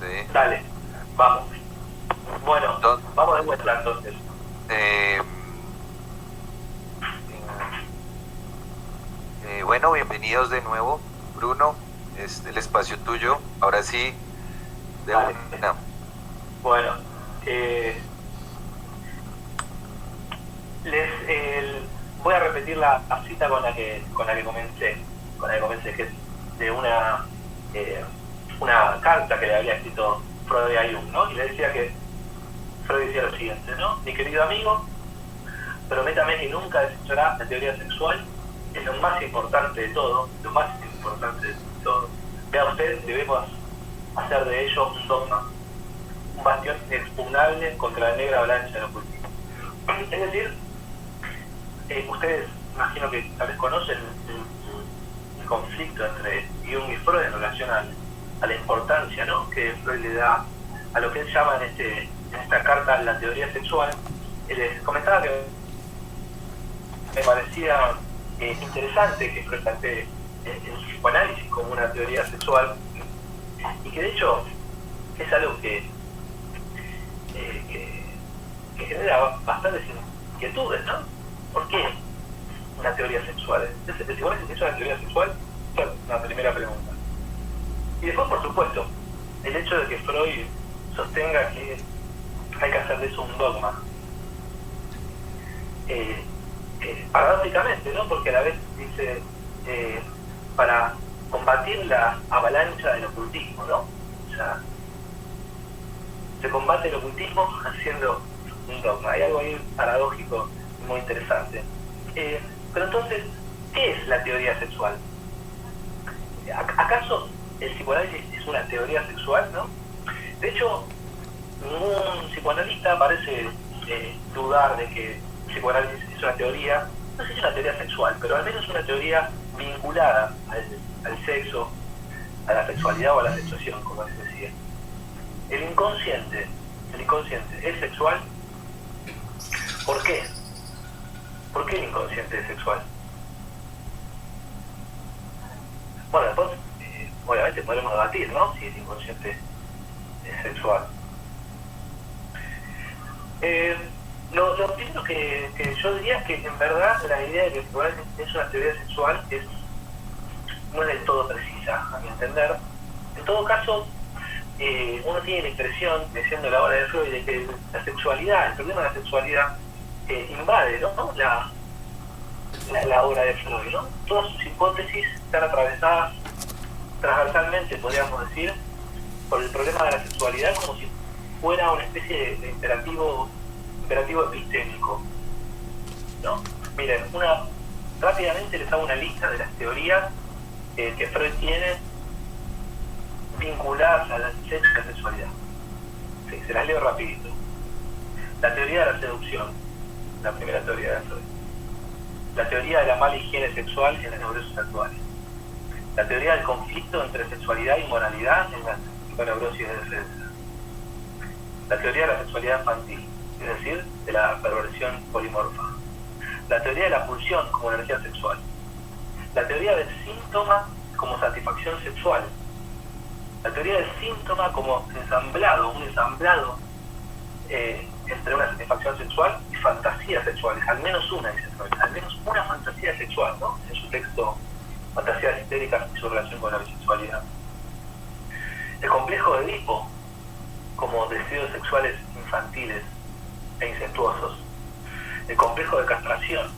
Sí. Dale, vamos. Bueno, Entonces, vamos de vuelta entonces. eh, bueno, bienvenidos de nuevo, Bruno. Es el espacio tuyo. Ahora sí, de Dale. una. Bueno, voy a repetir la cita con la que comencé, que es de una carta que le había escrito Freud a Jung, ¿no? Y le decía que Freud decía lo siguiente, ¿no? Mi querido amigo, prométame que nunca desechará la teoría sexual, es lo más importante de todo, lo más importante de todo. Vea usted, debemos hacer de ello un dogma, un bastión inexpugnable contra la negra avalancha del ocultismo. Es decir, ustedes imagino que tal vez conocen el conflicto entre Jung y Freud en relación a la importancia, ¿no?, que Freud le da a lo que él llama en esta carta la teoría sexual. Les comentaba que me parecía interesante que Freud plantee el psicoanálisis como una teoría sexual, y que de hecho es algo que genera bastantes inquietudes, ¿no? ¿Por qué una teoría sexual? ¿El psicoanálisis es una teoría sexual? Esa es una primera pregunta. Y después, por supuesto, el hecho de que Freud sostenga que hay que hacer de eso un dogma. Paradójicamente, ¿no? Porque a la vez dice para combatir la avalancha del ocultismo, ¿no? O sea, se combate el ocultismo haciendo un dogma. Hay algo ahí paradójico muy interesante. Pero entonces, ¿qué es la teoría sexual? ¿Acaso el psicoanálisis es una teoría sexual, no? De hecho, ningún psicoanalista parece dudar de que el psicoanálisis es una teoría, no sé si es una teoría sexual, pero al menos una teoría vinculada al sexo, a la sexualidad o a la sexuación, como les decía. El inconsciente es sexual. ¿Por qué? ¿Por qué el inconsciente es sexual? Bueno, después, obviamente podemos debatir, ¿no?, si el inconsciente es sexual. Lo primero que yo diría es que en verdad la idea de que el psicoanálisis es una teoría sexual no es del todo precisa, a mi entender. En todo caso, uno tiene la impresión, diciendo la obra de Freud, de que la sexualidad, el problema de la sexualidad invade, ¿no?, la obra de Freud, ¿no? Todas sus hipótesis están atravesadas transversalmente, podríamos decir, por el problema de la sexualidad, como si fuera una especie de imperativo epistémico, ¿no? Miren, rápidamente les hago una lista de las teorías que Freud tiene vinculadas al sexo y la sexualidad. Sí, se las leo rapidito. La teoría de la seducción, la primera teoría de Freud. La teoría de la mala higiene sexual en las neurosis actuales. La teoría del conflicto entre sexualidad y moralidad en la psiconeurosis de defensa. La teoría de la sexualidad infantil, es decir, de la perversión polimorfa. La teoría de la pulsión como energía sexual. La teoría del síntoma como satisfacción sexual. La teoría del síntoma como un ensamblado entre una satisfacción sexual y fantasías sexuales, al menos una, dice Freud, al menos una fantasía sexual, ¿no?, en su texto Fantasías histéricas y su relación con la bisexualidad. El complejo de Edipo como deseos sexuales infantiles e incestuosos. El complejo de castración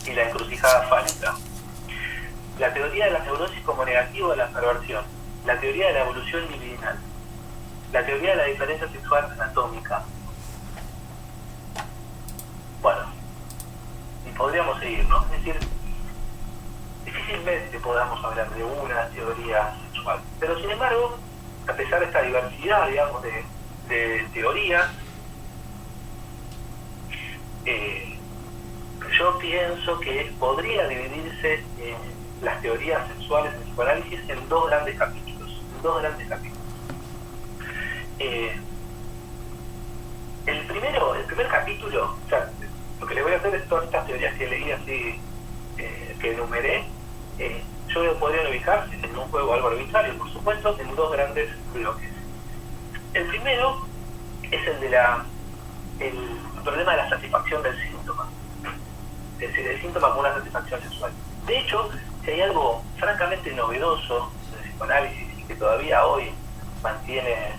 y la encrucijada fálica. La teoría de la neurosis como negativo de la perversión. La teoría de la evolución libidinal. La teoría de la diferencia sexual anatómica. Bueno, y podríamos seguir, ¿no? Es decir, difícilmente podamos hablar de una teoría sexual. Pero sin embargo, a pesar de esta diversidad, digamos, de teorías, yo pienso que podría dividirse las teorías sexuales en psicoanálisis en dos grandes capítulos. El primer capítulo, o sea, lo que le voy a hacer es todas estas teorías que leí así, que enumeré, yo podría ubicarse en un juego algo arbitrario, por supuesto, en dos grandes bloques. El primero es el problema de la satisfacción del síntoma. Es decir, el síntoma como una satisfacción sexual. De hecho, si hay algo francamente novedoso del psicoanálisis y que todavía hoy mantiene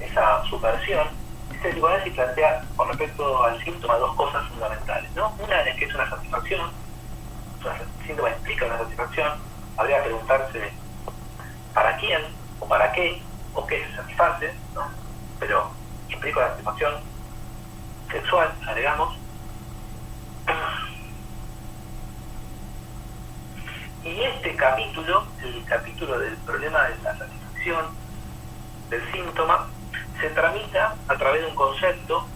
esa subversión, es que el psicoanálisis plantea con respecto al síntoma dos cosas fundamentales, ¿no? Una es que es una satisfacción, el síntoma explica una satisfacción, habría que preguntarse para quién o para qué o qué se satisface, ¿no? Pero implica una satisfacción sexual, agregamos. Y este capítulo, el capítulo del problema de la satisfacción del síntoma, se tramita a través de un concepto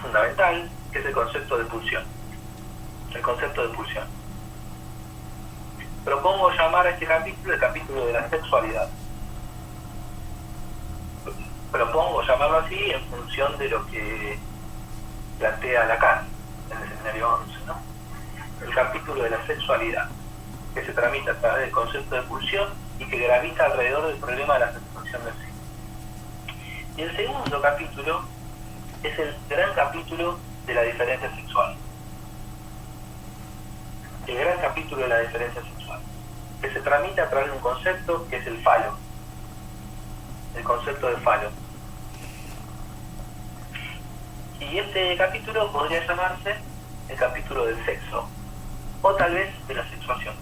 fundamental, que es el concepto de pulsión. El concepto de pulsión. Propongo llamar a este capítulo el capítulo de la sexualidad. Propongo llamarlo así en función de lo que plantea Lacan en el seminario 11, ¿no? El capítulo de la sexualidad, que se tramita a través del concepto de pulsión y que gravita alrededor del problema de la satisfacción del sí. Y el segundo capítulo es el gran capítulo de la diferencia sexual. El gran capítulo de la diferencia sexual, que se tramita a través de un concepto que es el falo. El concepto de falo. Y este capítulo podría llamarse el capítulo del sexo, o tal vez de la sexuación.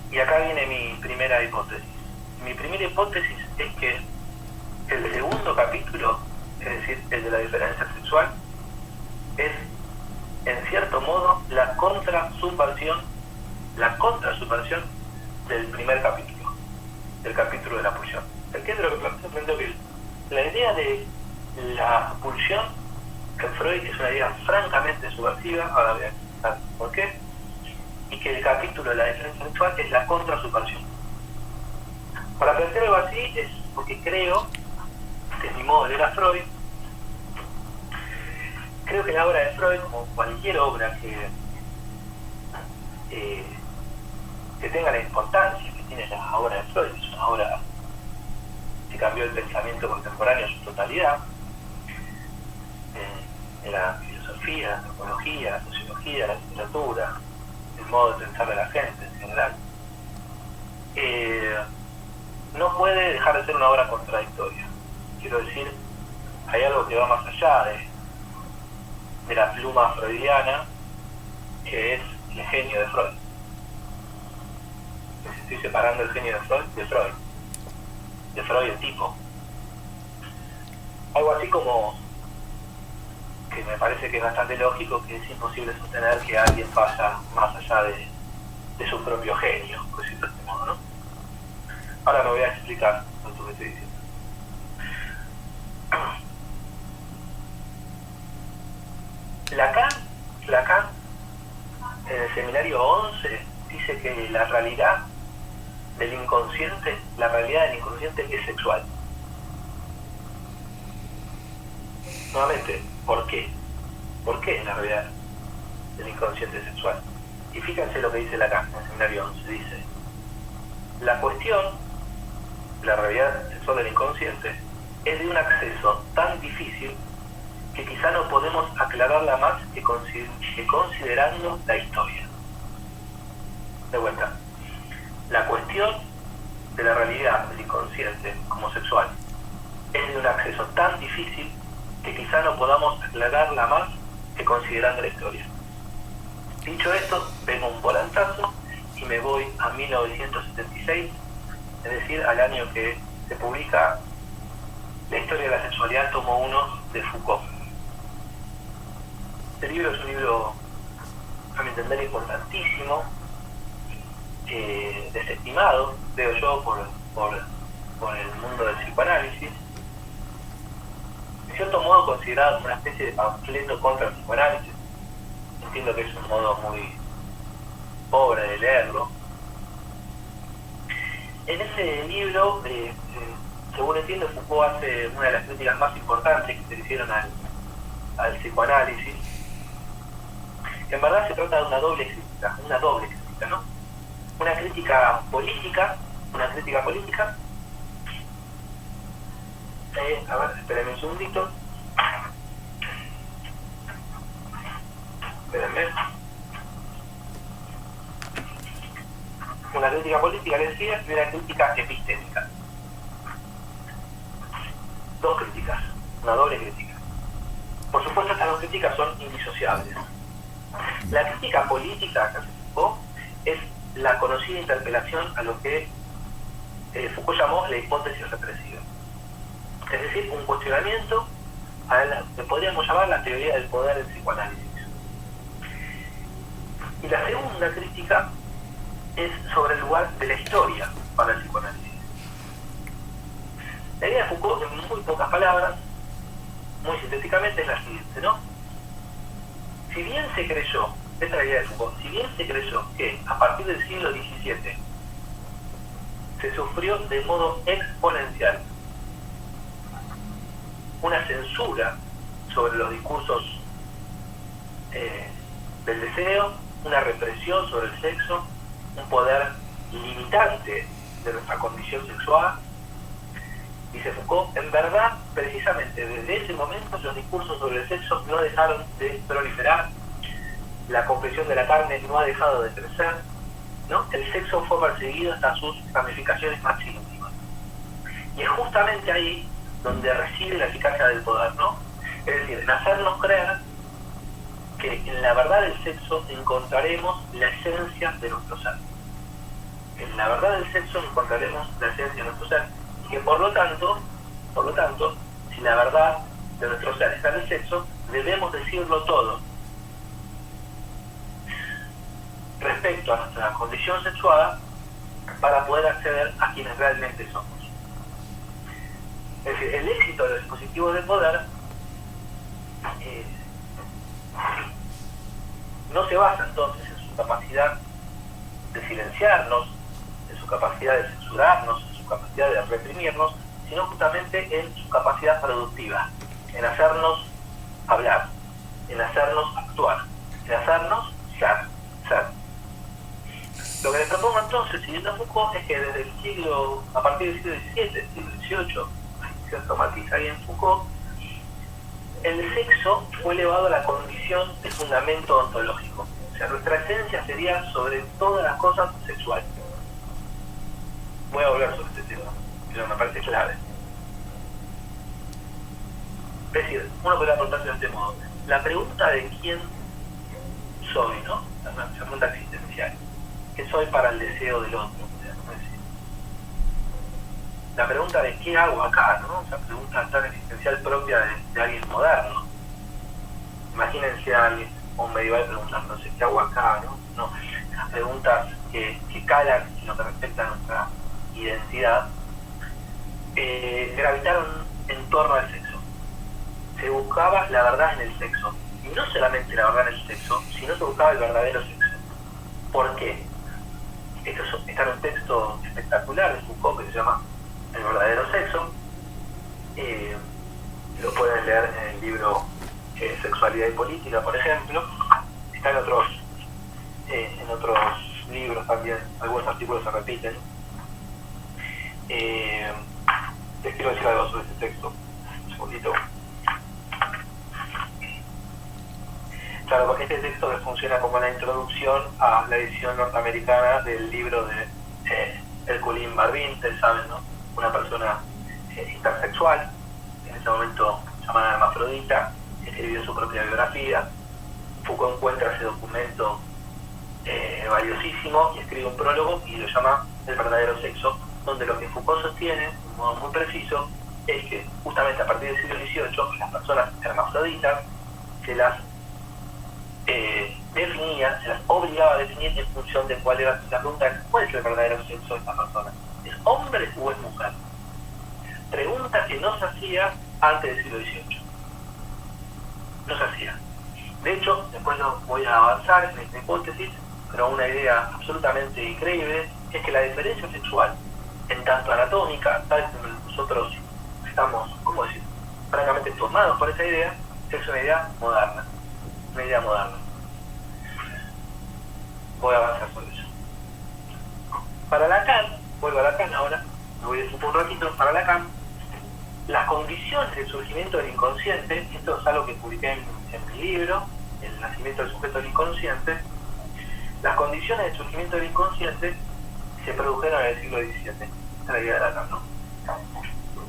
Y acá viene mi primera hipótesis. Mi primera hipótesis es que el segundo capítulo, es decir, el de la diferencia sexual, es en cierto modo la contrasubversión del primer capítulo, del capítulo de la pulsión. ¿Qué es lo que planteo que la idea de la pulsión en Freud es una idea francamente subversiva, ahora voy a explicar por qué, y que el capítulo de la diferencia sexual es la contrasubversión. Para plantear algo así es porque creo, que es mi modo de leer a Freud, creo que la obra de Freud, como cualquier obra que tenga la importancia que tiene la obra de Freud, es una obra que cambió el pensamiento contemporáneo en su totalidad, en la filosofía, la antropología, la sociología, la literatura, el modo de pensar de la gente en general, no puede dejar de ser una obra contradictoria. Quiero decir, hay algo que va más allá de la pluma freudiana, que es el genio de Freud. Estoy separando el genio de Freud el tipo. Algo así como que me parece que es bastante lógico, que es imposible sostener que alguien vaya más allá de su propio genio, por decirlo de este modo, ¿no? Ahora me voy a explicar lo que estoy diciendo. Lacan, en el seminario 11, dice que la realidad del inconsciente es sexual. Nuevamente, ¿por qué? ¿Por qué es la realidad del inconsciente sexual? Y fíjense lo que dice Lacan en el seminario 11. Dice, la cuestión, la realidad sexual del inconsciente, es de un acceso tan difícil que quizá no podemos aclararla más que considerando la historia. De vuelta, la cuestión de la realidad del inconsciente como sexual es de un acceso tan difícil que quizá no podamos aclararla más que considerando la historia. Dicho esto, pego un volantazo y me voy a 1976, es decir, al año que se publica La historia de la sexualidad, tomo 1 de Foucault. Este libro es un libro, a mi entender, importantísimo, desestimado, veo yo, por el mundo del psicoanálisis, en cierto modo considerado como una especie de panfleto contra el psicoanálisis. Entiendo que es un modo muy pobre de leerlo. En ese libro, según entiendo, Foucault hace una de las críticas más importantes que se hicieron al psicoanálisis. En verdad se trata de una doble crítica, ¿no? Una crítica política A ver, espérenme un segundito. Espérenme. Una crítica política, les decía, y una crítica epistémica. Dos críticas, una doble crítica. Por supuesto, estas dos críticas son indisociables. La crítica política que hace Foucault es la conocida interpelación a lo que Foucault llamó la hipótesis represiva. Es decir, un cuestionamiento a la que podríamos llamar la teoría del poder del psicoanálisis. Y la segunda crítica es sobre el lugar de la historia para el psicoanálisis. La idea de Foucault, en muy pocas palabras, muy sintéticamente, es la siguiente, ¿no? Si bien se creyó, esta es la idea de Foucault, si bien se creyó que a partir del siglo XVII se sufrió de modo exponencial una censura sobre los discursos del deseo, una represión sobre el sexo, un poder limitante de nuestra condición sexual, dice Foucault, en verdad, precisamente desde ese momento los discursos sobre el sexo no dejaron de proliferar, la comprensión de la carne no ha dejado de crecer, ¿no? El sexo fue perseguido hasta sus ramificaciones más íntimas. Y es justamente ahí donde reside la eficacia del poder, ¿no? Es decir, en hacernos creer que en la verdad del sexo encontraremos la esencia de nuestro ser. En la verdad del sexo encontraremos la esencia de nuestro ser. Y que por lo tanto, si la verdad de nuestro ser está en el sexo, debemos decirlo todo respecto a nuestra condición sexuada para poder acceder a quienes realmente somos. Es decir, el éxito de los dispositivos del poder no se basa entonces en su capacidad de silenciarnos, en su capacidad de censurarnos, en su capacidad de reprimirnos, sino justamente en su capacidad productiva, en hacernos hablar, en hacernos actuar, en hacernos ser. Lo que les propongo entonces, siguiendo a Foucault, es que desde el siglo, a partir del siglo XVII, siglo XVIII, cierto matiz ahí en Foucault, el sexo fue elevado a la condición de fundamento ontológico. O sea, nuestra esencia sería sobre todas las cosas sexual. Voy a volver sobre este tema, pero me parece clave. Es decir, uno podría preguntarse de este modo. La pregunta de quién soy, ¿no? La pregunta existencial. ¿Qué soy para el deseo del otro? La pregunta de qué hago acá, ¿no? Esa pregunta tan existencial propia de alguien moderno. Imagínense a alguien, o un medieval preguntándose qué hago acá, ¿no? No, las preguntas que calan en lo que respecta a nuestra identidad gravitaron en torno al sexo. Se buscaba la verdad en el sexo. Y no solamente la verdad en el sexo, sino se buscaba el verdadero sexo. ¿Por qué? Esto está en un texto espectacular de Foucault que se llama El verdadero sexo. Lo pueden leer en el libro Sexualidad y Política, por ejemplo. Está en otros libros también, algunos artículos se repiten. Les quiero decir algo sobre este texto. Un segundito. Claro, este texto que funciona como la introducción a la edición norteamericana del libro de Herculine Barbin, ustedes saben, ¿no? Una persona intersexual, en ese momento llamada hermafrodita, escribió su propia biografía. Foucault encuentra ese documento valiosísimo y escribe un prólogo y lo llama El verdadero sexo, donde lo que Foucault sostiene, de un modo muy preciso, es que justamente a partir del siglo XVIII las personas hermafroditas se las definía, se las obligaba a definir en función de cuál era la pregunta: ¿cuál es el verdadero sexo de esta persona? ¿Es hombre o es mujer? Pregunta que no se hacía antes del siglo XVIII. No se hacía. De hecho, después lo voy a avanzar en esta hipótesis, pero una idea absolutamente increíble es que la diferencia sexual, en tanto anatómica, tal como nosotros estamos, ¿cómo decir?, francamente tomados por esa idea, es una idea moderna. Una idea moderna. Voy a avanzar sobre eso. Para Lacan, vuelvo a Lacan ahora, me voy a desocupar un ratito. Para Lacan, las condiciones del surgimiento del inconsciente, esto es algo que publiqué en mi libro, El nacimiento del sujeto del inconsciente, las condiciones del surgimiento del inconsciente se produjeron en el siglo XVII. Esa es la idea de Lacan, ¿no?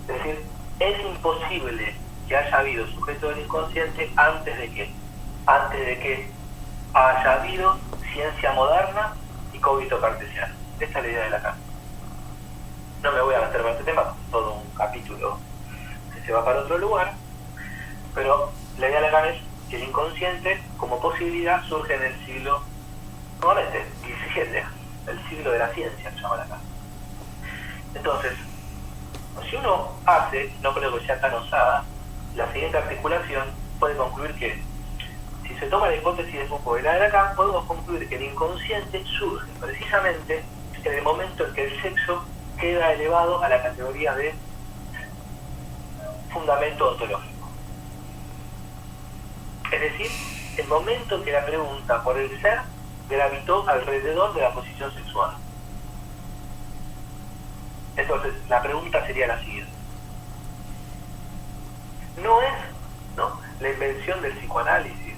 Es decir, es imposible que haya habido sujeto del inconsciente antes de que haya habido ciencia moderna y cogito cartesiano. Esta es la idea de Lacan. No me voy a meter en este tema, todo un capítulo que se va para otro lugar, pero la idea de Lacan es que el inconsciente como posibilidad surge en el siglo, nuevamente, XVII, el siglo de la ciencia, se llama Lacan. Entonces, si uno hace, no creo que sea tan osada, la siguiente articulación, puede concluir que, si se toma la hipótesis de Foucault y la de Lacan, podemos concluir que el inconsciente surge precisamente en el momento en que el sexo queda elevado a la categoría de fundamento ontológico. Es decir, el momento en que la pregunta por el ser gravitó alrededor de la posición sexual. Entonces, la pregunta sería la siguiente. ¿No es la invención del psicoanálisis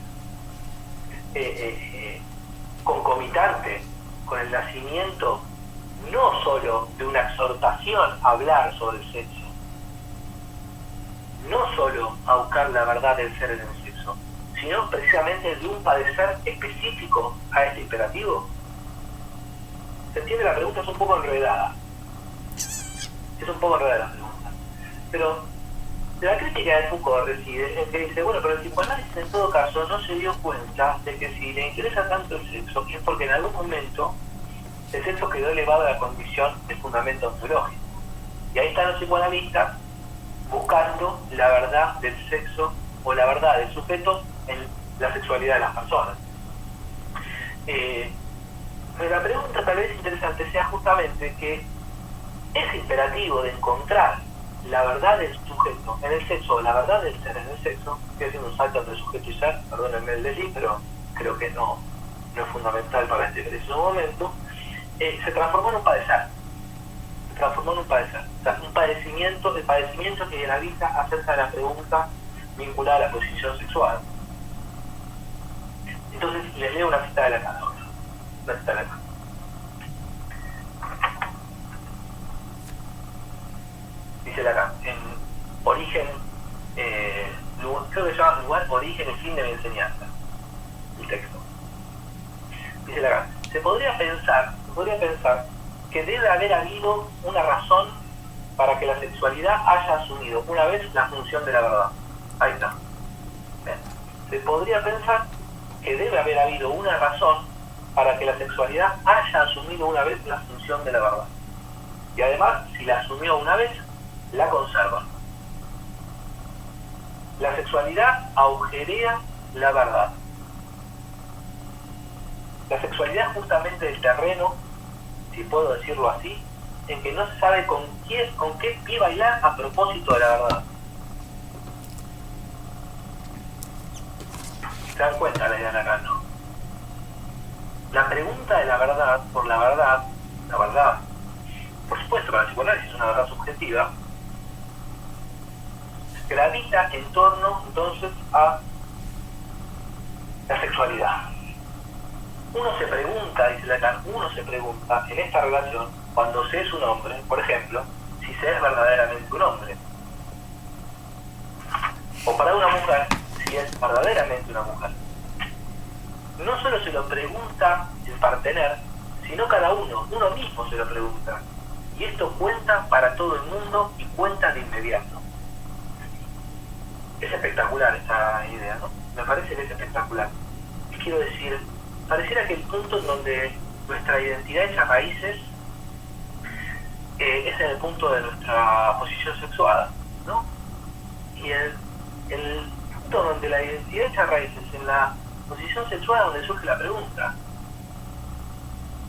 concomitante con el nacimiento no solo de una exhortación a hablar sobre el sexo, no solo a buscar la verdad del ser en el sexo, sino precisamente de un padecer específico a este imperativo? ¿Se entiende? La pregunta es un poco enredada. Es un poco enredada la pregunta. Pero la crítica de Foucault reside en que dice, bueno, pero el psicoanálisis en todo caso no se dio cuenta de que si le interesa tanto el sexo es porque en algún momento el sexo quedó elevado a la condición de fundamento ontológico. Y ahí están los psicoanalistas buscando la verdad del sexo o la verdad del sujeto en la sexualidad de las personas. Pero la pregunta tal vez interesante sea justamente que ese imperativo de encontrar la verdad del sujeto en el sexo o la verdad del ser en el sexo, estoy haciendo un salto entre sujeto y ser, perdónenme el desliz, pero creo que no es fundamental para este preciso momento, se transformó en un padecer. O sea, un padecimiento, el padecimiento que analiza acerca de la pregunta vinculada a la posición sexual. Entonces les leo una cita de Lacan ahora. Una cita de Lacan. Dice Lacan, en Origen, creo que se llama Lugar, Origen y Fin de mi Enseñanza, el texto. Dice Lacan, se podría pensar que debe haber habido una razón para que la sexualidad haya asumido una vez la función de la verdad. Ahí está. Bien. Se podría pensar que debe haber habido una razón para que la sexualidad haya asumido una vez la función de la verdad. Y además, si la asumió una vez, la conserva. La sexualidad agujerea la verdad. La sexualidad es justamente el terreno, si puedo decirlo así, en que no se sabe con qué pie bailar a propósito de la verdad. ¿Se dan cuenta la idea de acá, no? La pregunta de la verdad, por la verdad, por supuesto que la psicoanálisis es una verdad subjetiva, gravita en torno entonces a la sexualidad. Uno se pregunta, dice Lacan, en esta relación, cuando se es un hombre, por ejemplo, si se es verdaderamente un hombre. O para una mujer, si es verdaderamente una mujer. No solo se lo pregunta el partener, sino cada uno mismo se lo pregunta. Y esto cuenta para todo el mundo y cuenta de inmediato. Es espectacular esta idea, ¿no? Me parece que es espectacular. Quiero decir, pareciera que el punto en donde nuestra identidad echa raíces es en el punto de nuestra posición sexuada, ¿no? Y el punto donde la identidad echa raíces en la posición sexual donde surge la pregunta.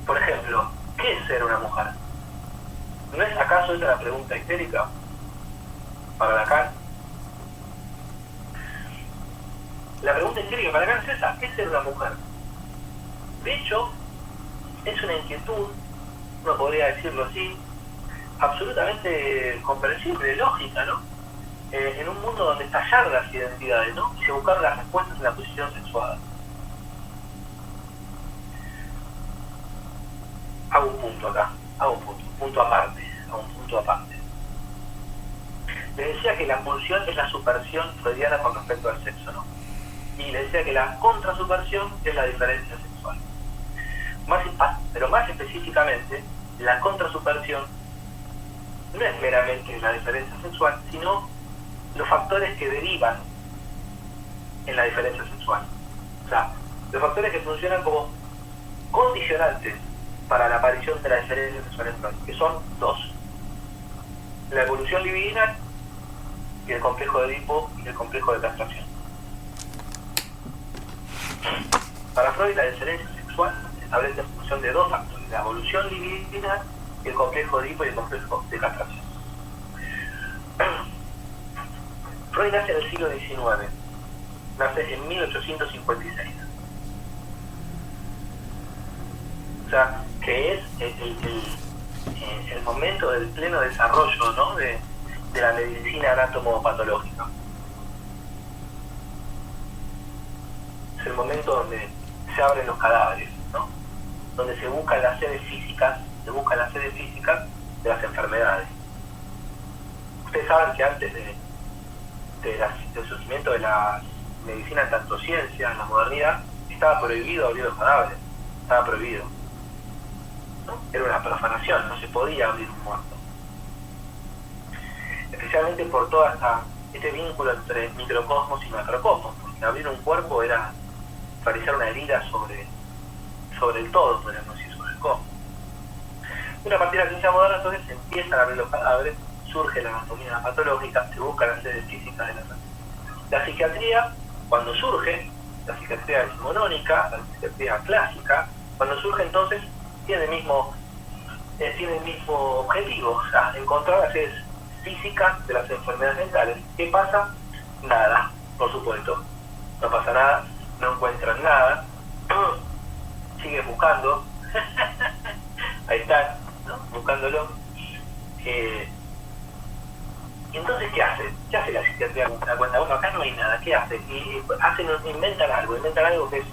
Por ejemplo, ¿qué es ser una mujer? ¿No es acaso esa la pregunta histérica para Lacan? La pregunta histérica para Lacan es esa, ¿qué es ser una mujer? De hecho, es una inquietud, uno podría decirlo así, absolutamente comprensible, lógica, ¿no? en un mundo donde estallaron las identidades, ¿no? Y se buscaron las respuestas en la posición sexual. Hago un punto acá, un punto aparte. Les decía que la pulsión es la subversión freudiana con respecto al sexo, ¿no? Y les decía que la contrasubversión es la diferencia sexual. Pero más específicamente, la contrasubversión no es meramente la diferencia sexual, sino los factores que derivan en la diferencia sexual. O sea, los factores que funcionan como condicionantes para la aparición de la diferencia sexual, que son dos: la evolución libidinal y el complejo de Edipo y el complejo de castración. Para Freud, la diferencia sexual se establece en función de dos factores: la evolución libidinal y el complejo de Edipo y el complejo de castración. Freud nace en el siglo XIX, nace en 1856. O sea, que es el momento del pleno desarrollo, ¿no?, de la medicina anatomopatológica. Es el momento donde se abren los cadáveres, ¿no?, donde se buscan las sedes físicas, de las enfermedades. Ustedes saben que antes del surgimiento de la medicina en tanto ciencia, en la modernidad, estaba prohibido abrir los cadáveres, estaba prohibido, ¿no? Era una profanación, no se podía abrir un muerto. Especialmente por todo este vínculo entre microcosmos y macrocosmos, porque abrir un cuerpo era parecer una herida sobre el todo, podríamos decir, sobre el cosmos. Una partir de la ciencia moderna, entonces, se empiezan a abrir los cadáveres, surge la anatomía patológica, se buscan las sedes físicas de la enfermedad. La psiquiatría, cuando surge, la psiquiatría decimonónica, la psiquiatría clásica, cuando surge, entonces, tiene el mismo objetivo, o sea, encontrar las sedes físicas de las enfermedades mentales. ¿Qué pasa? Nada, por supuesto. No pasa nada, no encuentran nada, siguen buscando, ahí están, ¿no?, buscándolo. Y entonces, ¿qué hace? ¿Qué hace la psiquiatría cuando se da cuenta? Bueno, acá no hay nada. ¿Qué hace? Inventan algo que es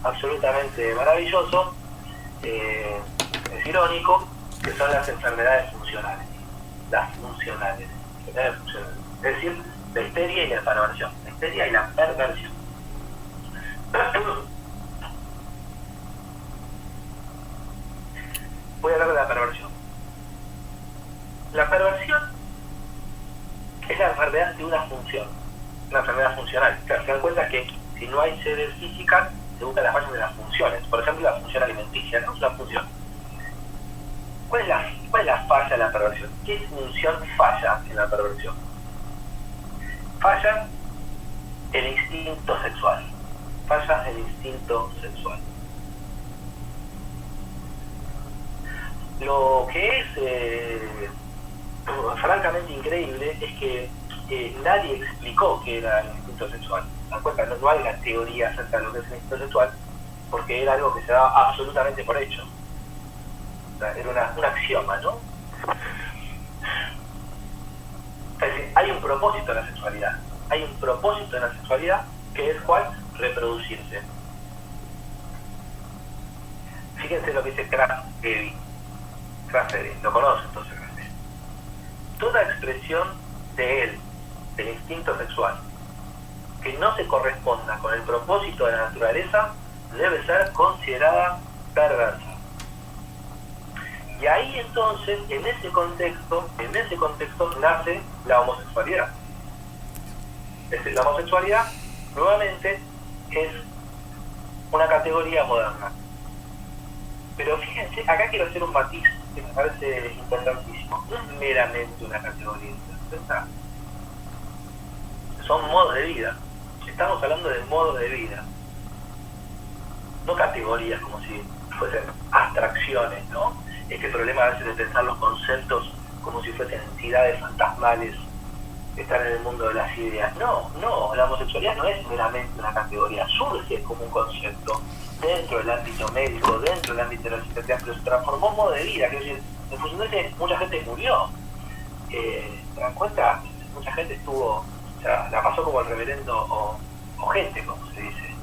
absolutamente maravilloso, es irónico, que son las enfermedades funcionales. Las funcionales. Es decir, la histeria y la perversión. La histeria y la perversión. Voy a hablar de la perversión. La perversión es la enfermedad de una función, una enfermedad funcional. Se dan cuenta que si no hay sedes físicas, se buscan las fallas de las funciones. Por ejemplo, la función alimenticia, ¿no? Es una función. ¿Cuál es la falla de la perversión? ¿Qué función falla en la perversión? Falla el instinto sexual. Lo que es francamente increíble es que nadie explicó qué era el instinto sexual. ¿Se dan cuenta? No hay una teoría acerca de lo que es el instinto sexual, porque era algo que se daba absolutamente por hecho. O sea, era un axioma, ¿no? Es decir, hay un propósito en la sexualidad. Hay un propósito en la sexualidad, que es ¿cuál? Reproducirse. Fíjense lo que dice Krafft-Ebing. Lo conoce entonces. Toda expresión de él, del instinto sexual, que no se corresponda con el propósito de la naturaleza, debe ser considerada perversa. Y ahí entonces, en ese contexto nace la homosexualidad. Es decir, la homosexualidad, nuevamente, es una categoría moderna. Pero fíjense, acá quiero hacer un matiz que me parece importantísimo. No es meramente una categoría, ¿verdad? Son modos de vida. Estamos hablando de modos de vida, no categorías como si fuesen abstracciones, ¿no? Este problema a veces de pensar los conceptos como si fuesen entidades fantasmales que están en el mundo de las ideas. No, la homosexualidad no es meramente una categoría, surge como un concepto dentro del ámbito médico, dentro del ámbito de la psiquiatría, pero se transformó en modo de vida. Quiero decir, en función de que mucha gente murió. ¿Se dan cuenta? Mucha gente estuvo, o sea, la pasó como el reverendo ojete, como se dice,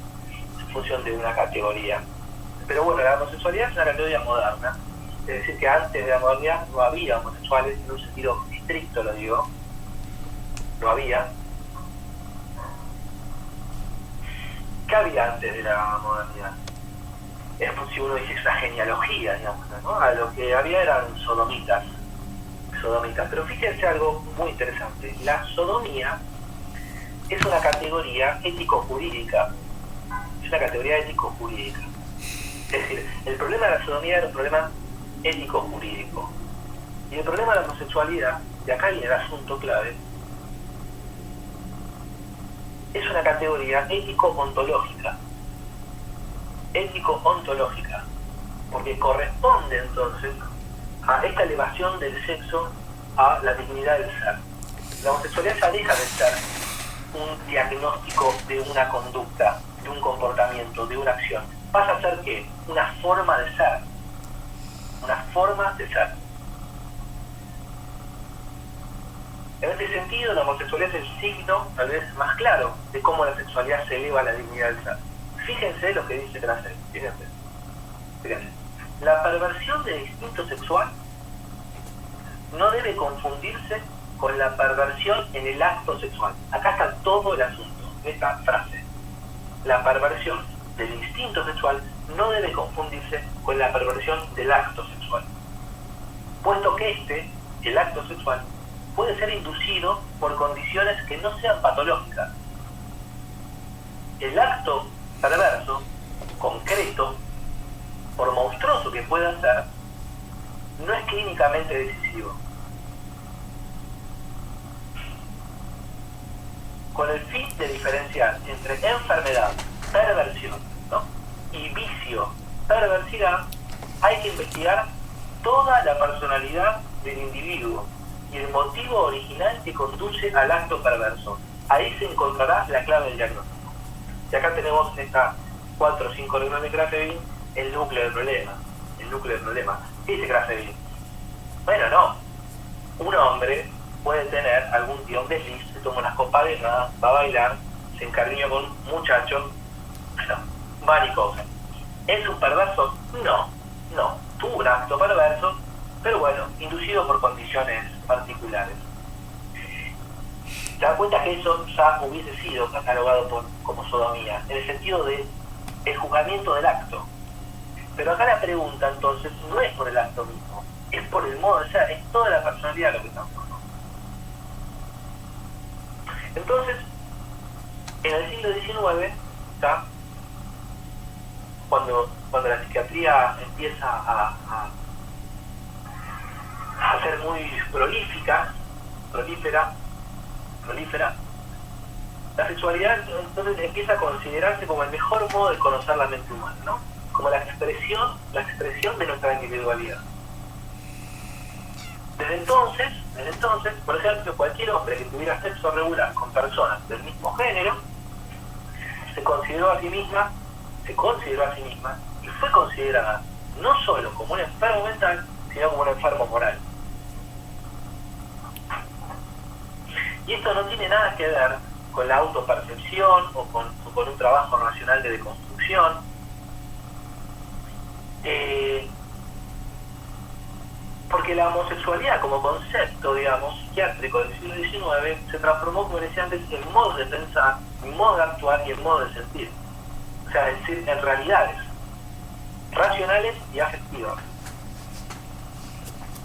en función de una categoría. Pero bueno, la homosexualidad es una categoría moderna, es decir, que antes de la modernidad no había homosexuales, en un sentido estricto lo digo, no había. ¿Qué había antes de la modernidad? Es como si uno dijese una genealogía, digamos, ¿no? A lo que había eran sodomitas. Pero fíjense algo muy interesante. La sodomía es una categoría ético-jurídica. Es una categoría ético-jurídica. Es decir, el problema de la sodomía era un problema ético-jurídico. Y el problema de la homosexualidad, de acá viene el asunto clave, es una categoría ético-ontológica. Ético-ontológica. Porque corresponde entonces a esta elevación del sexo a la dignidad del ser. La homosexualidad ya deja de ser un diagnóstico de una conducta, de un comportamiento, de una acción. Pasa a ser ¿qué? Una forma de ser. Una forma de ser. En este sentido, la homosexualidad es el signo, tal vez más claro, de cómo la sexualidad se eleva a la dignidad del ser. Fíjense lo que dice Grasset. Fíjense. La perversión del instinto sexual no debe confundirse con la perversión en el acto sexual. Acá está todo el asunto de esta frase. La perversión del instinto sexual no debe confundirse con la perversión del acto sexual. Puesto que el acto sexual, puede ser inducido por condiciones que no sean patológicas. El acto perverso, concreto, por monstruoso que pueda ser, no es clínicamente decisivo. Con el fin de diferenciar entre enfermedad, perversión, ¿no? y vicio, perversidad, hay que investigar toda la personalidad del individuo y el motivo original que conduce al acto perverso. Ahí se encontrará la clave del diagnóstico. Y acá tenemos en estas 4 o 5 reglas de Krafft-Ebing el núcleo del problema. ¿Qué dice Krafft-Ebing? Bueno, no. Un hombre puede tener algún día un desliz, se toma unas copas de nada, va a bailar, se encariña con un muchacho, bueno, varias cosas. ¿Es un perverso? No. Tuvo un acto perverso, pero bueno, inducido por condiciones particulares. ¿Te das cuenta que eso ya hubiese sido catalogado como sodomía? En el sentido de el juzgamiento del acto. Pero acá la pregunta entonces no es por el acto mismo, es por el modo de ser, es toda la personalidad lo que estamos hablando. Entonces, en el siglo XIX, ¿está? Cuando la psiquiatría empieza a ser muy prolífera, la sexualidad entonces empieza a considerarse como el mejor modo de conocer la mente humana, ¿no? Como la expresión de nuestra individualidad. Desde entonces, por ejemplo, cualquier hombre que tuviera sexo regular con personas del mismo género, se consideró a sí misma y fue considerada no solo como un enfermo mental, sino como un enfermo moral. Y esto no tiene nada que ver con la autopercepción o con un trabajo racional de deconstrucción. Porque la homosexualidad como concepto, digamos, psiquiátrico del siglo XIX se transformó, como decía antes, en modos de pensar, en modo de actuar y en modo de sentir. O sea, es decir, en realidades racionales y afectivas.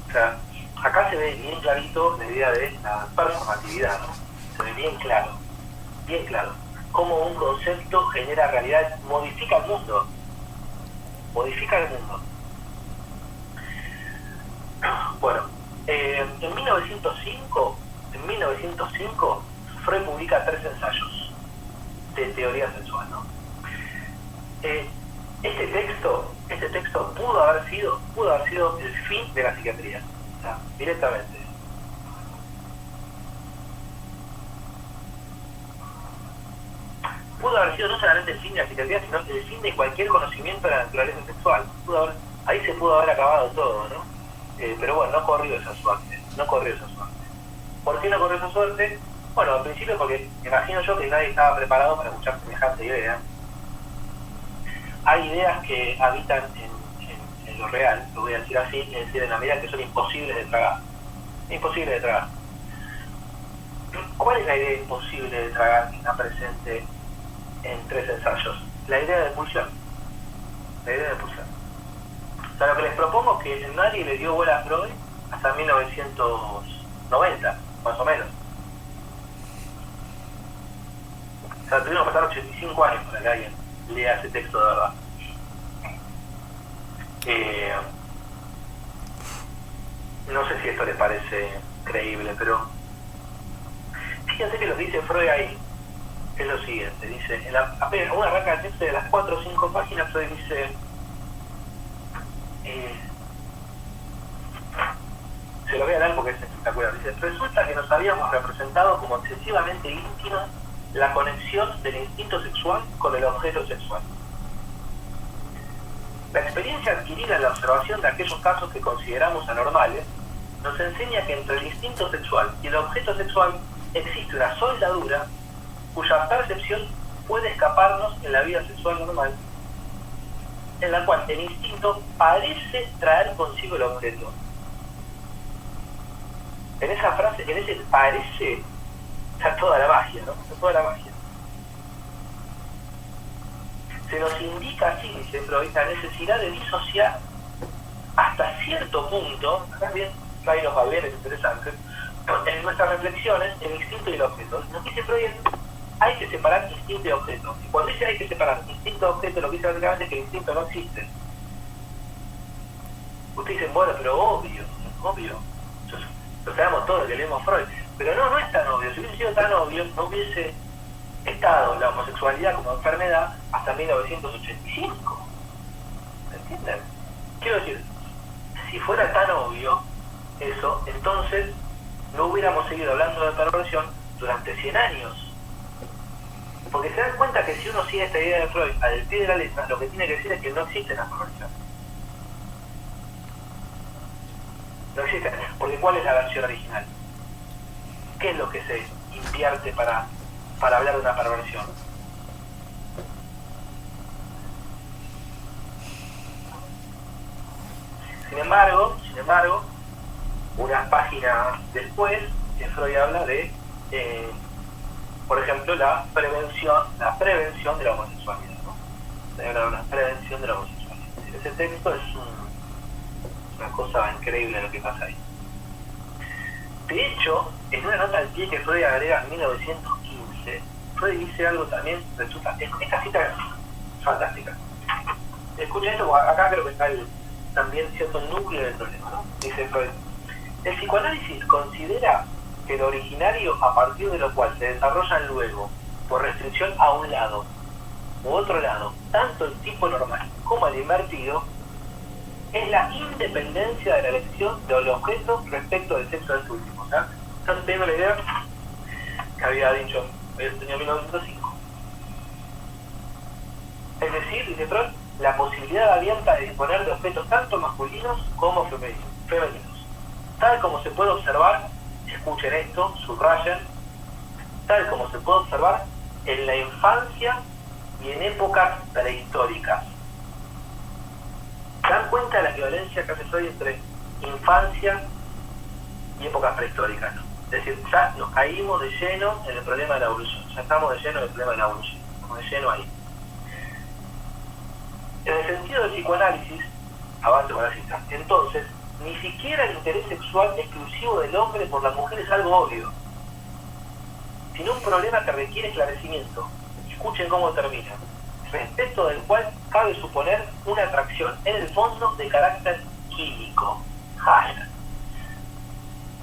O sea, acá se ve bien clarito la idea de la performatividad, ¿no? Se ve bien claro, cómo un concepto genera realidades, modifica el mundo. Bueno, en 1905, Freud publica 3 ensayos de teoría sexual, ¿no? Este texto pudo haber sido el fin de la psiquiatría, o sea, directamente. Pudo haber sido no solamente el fin de la psiquiatría, sino el fin de cualquier conocimiento de la naturaleza sexual. Ahí se pudo haber acabado todo, ¿no? Pero bueno, no corrió esa suerte. ¿Por qué no corrió esa suerte? Bueno, al principio porque me imagino yo que nadie estaba preparado para escuchar semejante idea. Hay ideas que habitan en lo real, lo voy a decir así, es decir, en la medida que son imposibles de tragar. Imposibles de tragar. ¿Cuál es la idea imposible de tragar que está presente en 3 ensayos? La idea de pulsión. La idea de pulsión. O sea, lo que les propongo es que nadie le dio bola a Freud hasta 1990, más o menos. O sea, tuvimos que pasar 85 años para que alguien lea ese texto de verdad. No sé si esto les parece creíble, pero fíjense que lo que dice Freud ahí es lo siguiente. Dice, apenas una arranca el texto de las 4 o 5 páginas, Freud dice, se lo voy a dar porque es espectacular. Dice, resulta que nos habíamos representado como excesivamente íntima la conexión del instinto sexual con el objeto sexual. La experiencia adquirida en la observación de aquellos casos que consideramos anormales nos enseña que entre el instinto sexual y el objeto sexual existe una soldadura cuya percepción puede escaparnos en la vida sexual normal, en la cual el instinto parece traer consigo el objeto. En esa frase, en ese parece, está toda la magia, ¿no? Está toda la magia. Se nos indica así, dice Freud, la necesidad de disociar hasta cierto punto, acá bien, hay unos valores interesantes, en nuestras reflexiones, el instinto y el objeto. Nos dice Freud, hay que separar instinto y objeto. Y cuando dice hay que separar instinto y objeto, lo que dice básicamente es que el instinto no existe. Ustedes dicen, bueno, pero obvio. Lo sabemos todos que leemos Freud. Pero no es tan obvio. Si hubiese sido tan obvio, no hubiese estado la homosexualidad como enfermedad hasta 1985. ¿Me entienden? Quiero decir, si fuera tan obvio eso, entonces no hubiéramos seguido hablando de perversión durante 100 años. Porque se dan cuenta que si uno sigue esta idea de Freud al pie de la letra, lo que tiene que decir es que no existe la perversión. No existe. Porque ¿cuál es la versión original? ¿Qué es lo que se invierte para hablar de una perversión? Sin embargo, unas páginas después, Freud habla de, por ejemplo, la prevención de la homosexualidad, ¿no? Se habla de la prevención de la homosexualidad. Ese texto es una cosa increíble lo que pasa ahí. De hecho, en una nota al pie que Freud agrega en 1915, Freud dice algo también, resulta, esta cita es fantástica. Escuchen esto, acá creo que está también cierto núcleo del problema, ¿no? Dice Freud, el psicoanálisis considera que lo originario a partir de lo cual se desarrollan luego, por restricción a un lado u otro lado, tanto el tipo normal como el invertido, es la independencia de la elección del objeto respecto del sexo del último. ¿Están teniendo la idea que había dicho el año 1905? Es decir, dice Freud, la posibilidad abierta de disponer de objetos tanto masculinos como femeninos, tal como se puede observar, escuchen esto, subrayen, tal como se puede observar en la infancia y en épocas prehistóricas. ¿Se dan cuenta de la equivalencia que hace Freud entre infancia y épocas prehistóricas? Es decir, ya nos caímos de lleno en el problema de la evolución, ya estamos de lleno en el problema de la evolución, estamos de lleno ahí. En el sentido del psicoanálisis, avance con la cita, entonces, ni siquiera el interés sexual exclusivo del hombre por la mujer es algo obvio, sino un problema que requiere esclarecimiento. Escuchen cómo termina. Respecto del cual cabe suponer una atracción en el fondo de carácter químico.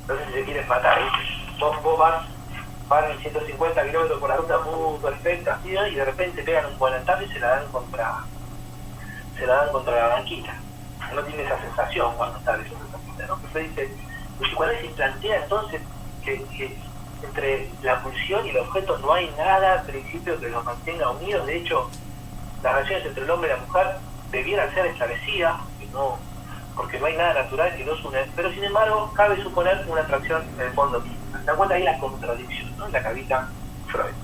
No sé si se quieren matar, ¿eh? Vos van en 150 kilómetros por la ruta muy perfecta, así, ¿no? Y de repente pegan un volantazo y se la dan contra la banquita. No tiene esa sensación cuando está leyendo esa cita, ¿no? Entonces dice, el psicoanálisis plantea entonces que entre la pulsión y el objeto no hay nada al principio que los mantenga unidos. De hecho, las relaciones entre el hombre y la mujer debieran ser esclarecidas, que no porque no hay nada natural que los une, pero sin embargo cabe suponer una atracción en el fondo química. ¿Se dan cuenta ahí la contradicción, ¿no? La que habita Freud.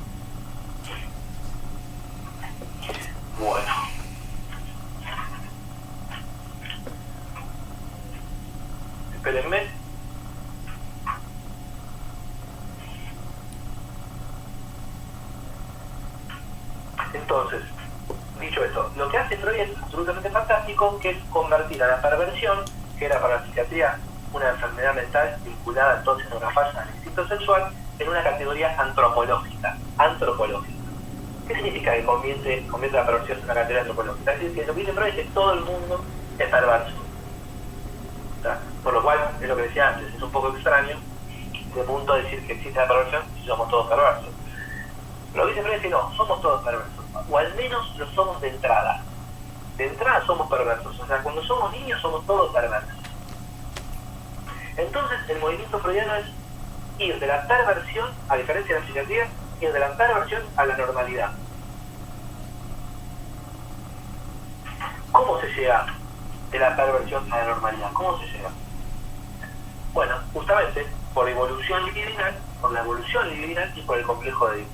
Bueno. Espérenme. Entonces, dicho esto, lo que hace Freud es absolutamente fantástico, que es convertir a la perversión, que era para la psiquiatría una enfermedad mental vinculada entonces a una falla del instinto sexual, en una categoría antropológica. Antropológica. ¿Qué significa que convierte la perversión en una categoría antropológica? Es decir, que lo que dice Freud es que todo el mundo es perverso. O sea, por lo cual, es lo que decía antes, es un poco extraño de punto a decir que existe la perversión si somos todos perversos. Lo que dice Freud es que no, somos todos perversos, o al menos lo somos de entrada. De entrada somos perversos, o sea, cuando somos niños somos todos perversos. Entonces, el movimiento freudiano es ir de la perversión, a diferencia de la psiquiatría, ir de la perversión a la normalidad. ¿Cómo se llega de la perversión a la normalidad? ¿Cómo se llega? Bueno, justamente por evolución libidinal, por la evolución libidinal y por el complejo de Edipo.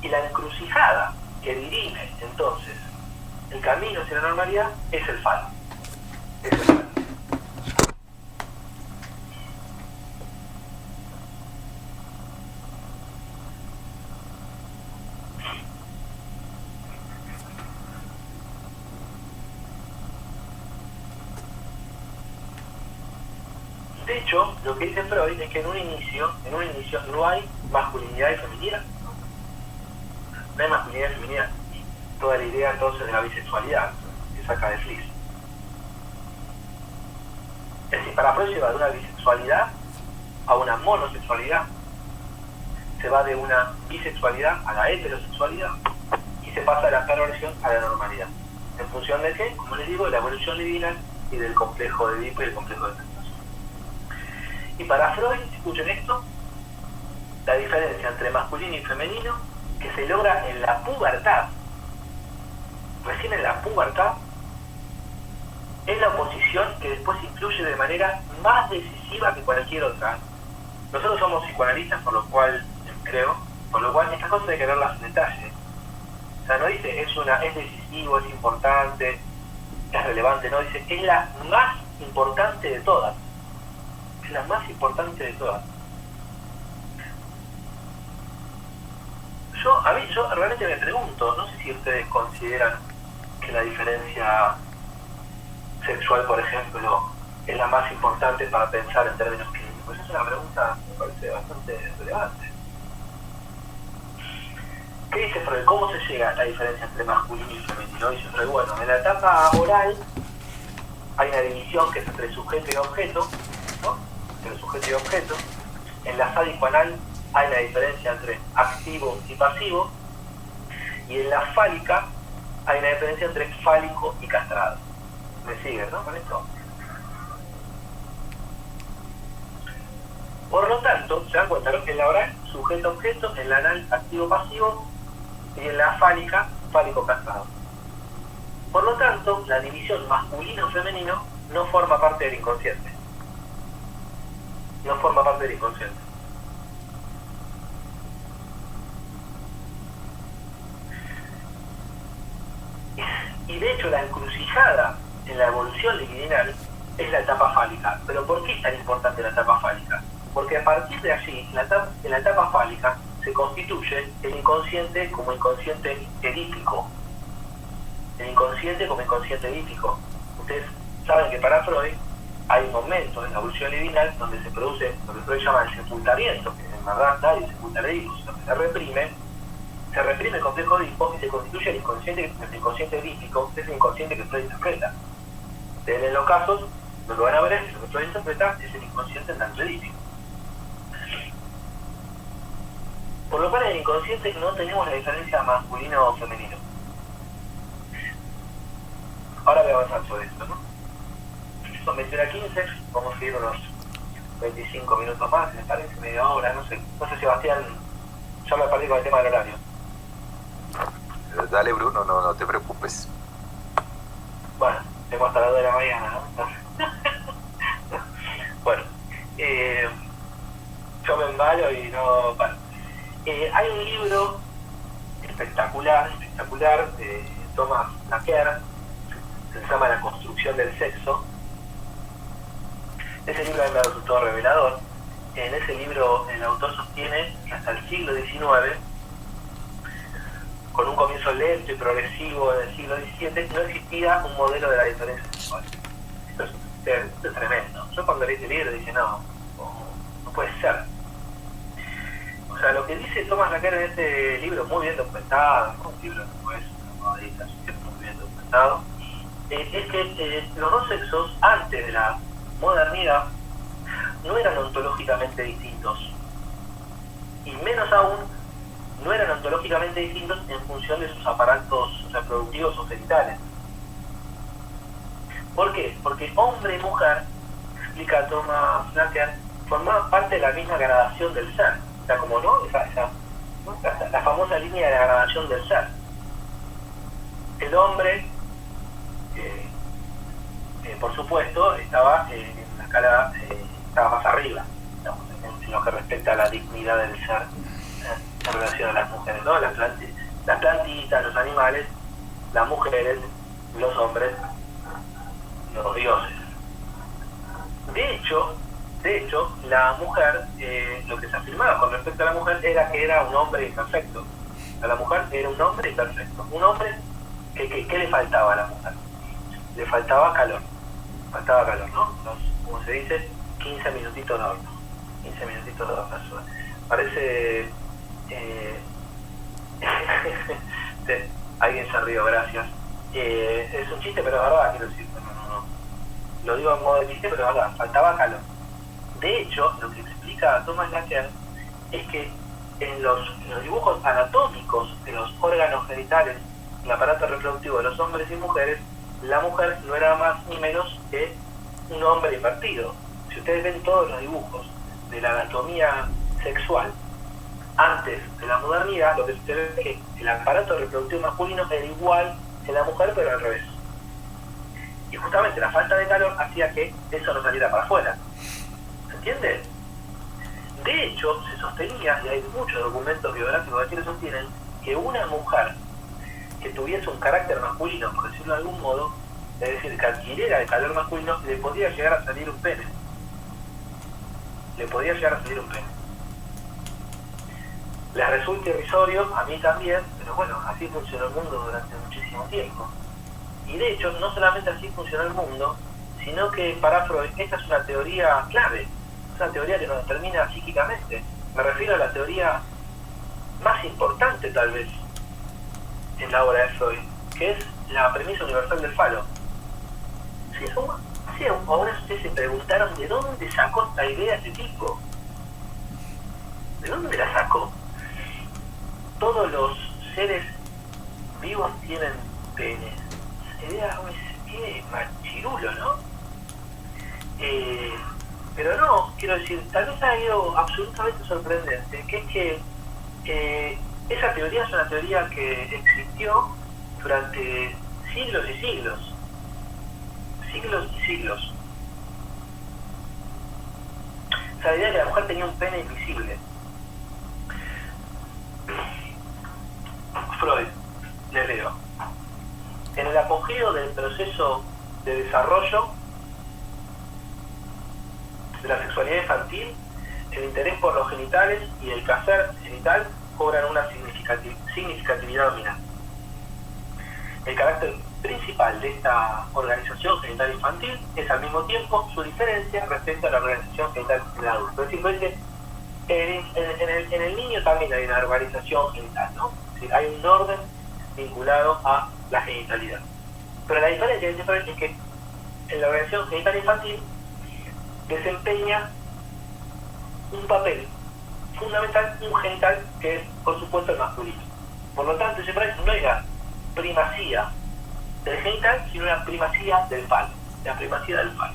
Y la encrucijada que dirime entonces el camino hacia la normalidad es el falo. Es el falo. De hecho, lo que dice Freud es que en un inicio no hay masculinidad y feminidad. No hay masculinidad y feminidad. Toda la idea entonces de la bisexualidad que saca de Fliss. Es decir, para Freud se va de una bisexualidad a una monosexualidad, se va de una bisexualidad a la heterosexualidad y se pasa de la perversión a la normalidad. ¿En función de qué? Como les digo, de la evolución libidinal y del complejo de Edipo y el complejo de tentación. Y para Freud, escuchen esto, la diferencia entre masculino y femenino que se logra en la pubertad, recién en la pubertad, es la oposición que después influye de manera más decisiva que cualquier otra. Nosotros somos psicoanalistas, por lo cual estas cosas hay que verlas en detalle. O sea, no dice es decisivo, es importante, es relevante, no, dice es la más importante de todas. Es la más importante de todas. Yo realmente me pregunto, no sé si ustedes consideran que la diferencia sexual, por ejemplo, es la más importante para pensar en términos clínicos. Es una pregunta que me parece bastante relevante. ¿Qué dice Freud? ¿Cómo se llega a la diferencia entre masculino y femenino? Dice Freud, bueno, en la etapa oral hay una división que es entre sujeto y objeto, ¿no? Entre sujeto y objeto. En la sádico-anal hay una diferencia entre activo y pasivo, y en la fálica hay una diferencia entre fálico y castrado. ¿Me siguen, no? Con esto. Por lo tanto, se dan cuenta, ¿no? En la oral, sujeto-objeto, en la anal, activo-pasivo, y en la fálica, fálico-castrado. Por lo tanto, la división masculino-femenino no forma parte del inconsciente. No forma parte del inconsciente. Y de hecho la encrucijada en la evolución libidinal es la etapa fálica. ¿Pero por qué es tan importante la etapa fálica? Porque a partir de allí, en la etapa fálica, se constituye el inconsciente como inconsciente edípico. El inconsciente como inconsciente edípico. Ustedes saben que para Freud hay momentos en la evolución libidinal donde se produce lo que Freud llama el sepultamiento, que en verdad nadie sepulta el Edipo, sino que se reprime el complejo de Edipo y se constituye el inconsciente edípico, que es el inconsciente que Freud interpreta. En los casos, lo que van a ver es que lo que Freud interpreta es el inconsciente tanto edípico. Por lo cual en el inconsciente no tenemos la diferencia masculino o femenino. Ahora voy a avanzar sobre esto, ¿no? Son 21:15, vamos a ir unos 25 minutos más, me parece, media hora, no sé, Sebastián, ya me perdí con el tema del horario. Dale, Bruno, no te preocupes. Bueno, tengo hasta las 2 de la mañana, ¿no? Bueno, yo me embalo y no paro. Hay un libro espectacular de Thomas Laqueur, que se llama La construcción del sexo. Ese libro a mí me resultó revelador. En ese libro el autor sostiene que hasta el siglo XIX, con un comienzo lento y progresivo en el siglo XVII, no existía un modelo de la diferencia sexual. Esto es tremendo. Yo cuando leí este libro dije, no puede ser. O sea, lo que dice Thomas Laqueur en este libro, muy bien documentado, no un libro como es, muy bien documentado, es que los dos sexos, antes de la modernidad, no eran ontológicamente distintos. Y menos aún, no eran ontológicamente distintos en función de sus aparatos reproductivos o genitales. ¿Por qué? Porque hombre y mujer, explica Thomas Laqueur, formaban parte de la misma gradación del ser. O sea, como no, la famosa línea de la gradación del ser. El hombre, por supuesto, estaba en la escala, estaba más arriba, digamos, en lo que respecta a la dignidad del ser en relación a las mujeres, ¿no? Las plantitas, los animales, las mujeres, los hombres, los dioses. De hecho, la mujer, lo que se afirmaba con respecto a la mujer era que era un hombre imperfecto. A la mujer era un hombre imperfecto. Un hombre que le faltaba a la mujer. Le faltaba calor, ¿no? Como se dice, 15 minutitos de horno. 15 minutitos de horno. Parece... alguien se rió, gracias. Es un chiste, pero es verdad, quiero decir. No. Lo digo en modo de chiste, pero es verdad, faltaba calor. De hecho, lo que explica Thomas Laqueur es que en los dibujos anatómicos de los órganos genitales, el aparato reproductivo de los hombres y mujeres, la mujer no era más ni menos que un hombre invertido. Si ustedes ven todos los dibujos de la anatomía sexual antes de la modernidad, lo que se ve es que el aparato reproductivo masculino era igual que la mujer, pero al revés. Y justamente la falta de calor hacía que eso no saliera para afuera. ¿Se entiende? De hecho, se sostenía, y hay muchos documentos biográficos que lo sostienen, que una mujer que tuviese un carácter masculino, por decirlo de algún modo, es decir, que adquiriera el calor masculino, le podía llegar a salir un pene. Les resulta irrisorio, a mí también, pero bueno, así funcionó el mundo durante muchísimo tiempo. Y de hecho, no solamente así funcionó el mundo, sino que para Freud esta es una teoría clave, es una teoría que nos determina psíquicamente. Me refiero a la teoría más importante tal vez en la obra de Freud, que es la premisa universal del falo. Si ahora ustedes se preguntaron de dónde sacó esta idea ese tipo. ¿De dónde la sacó? Todos los seres vivos tienen pene. Esa idea es machirulo, ¿no? Pero no, quiero decir, tal vez hay algo absolutamente sorprendente, que es que esa teoría es una teoría que existió durante siglos y siglos. O sea, la idea de que la mujer tenía un pene invisible. Freud, le leo. En el apogeo del proceso de desarrollo de la sexualidad infantil, el interés por los genitales y el placer genital cobran una significatividad dominante. El carácter principal de esta organización genital infantil es al mismo tiempo su diferencia respecto a la organización genital del adulto. Es decir, en el niño también hay una organización genital, ¿no? Es decir, hay un orden vinculado a la genitalidad. Pero la diferencia es que en la organización genital infantil desempeña un papel fundamental, un genital que es, por supuesto, el masculino. Por lo tanto, no hay una primacía del genital, sino una primacía del falo, la primacía del falo.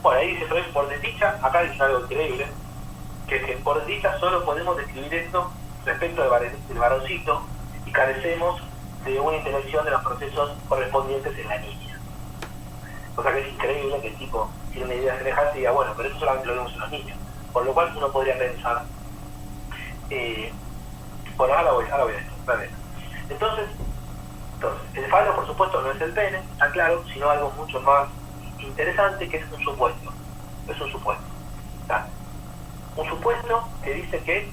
Bueno, ahí dice Freud, por desdicha, acá dice algo increíble, que es que por desdicha solo podemos describir esto respecto del varoncito y carecemos de una intervención de los procesos correspondientes en la niña. O sea que es increíble que el tipo tiene una idea semejante y diga, bueno, pero eso solamente lo vemos en los niños. Por lo cual uno podría pensar, bueno, ahora voy a esto, vale. Entonces, el falo, por supuesto, no es el pene, está claro, sino algo mucho más interesante, que es un supuesto. Es un supuesto. ¿Está? Un supuesto que dice que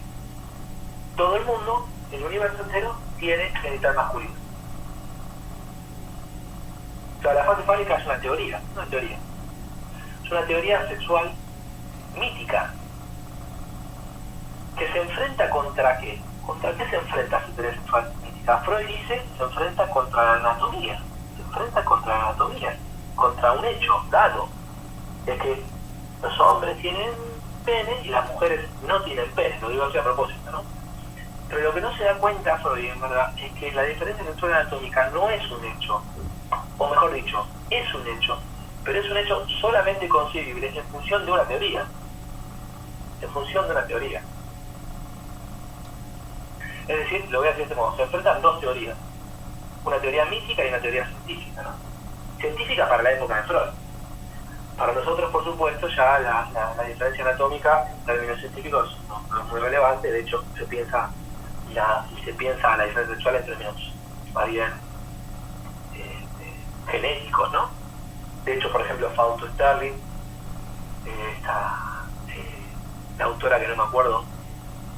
todo el mundo, el universo entero, tiene genital masculino. O sea, la fase fálica es una teoría. Es una teoría sexual mítica que se enfrenta ¿contra qué? ¿Contra qué se enfrenta esa teoría sexual mítica? Freud dice se enfrenta contra la anatomía. Contra un hecho dado. Es que los hombres tienen pene y las mujeres no tienen pene. Lo digo así a propósito, ¿no? Pero lo que no se da cuenta Freud, en verdad, es que la diferencia sexual anatómica no es un hecho. O mejor dicho, es un hecho, pero es un hecho solamente concebible en función de una teoría. Es decir, lo voy a decir de este modo, se enfrentan dos teorías, una teoría mítica y una teoría científica, ¿no? Científica para la época de Freud. Para nosotros, por supuesto, ya la diferencia anatómica en términos científicos no es muy relevante. De hecho, se piensa la diferencia sexual en términos más bien genéticos, ¿no? De hecho, por ejemplo, Fausto Sterling, la autora que no me acuerdo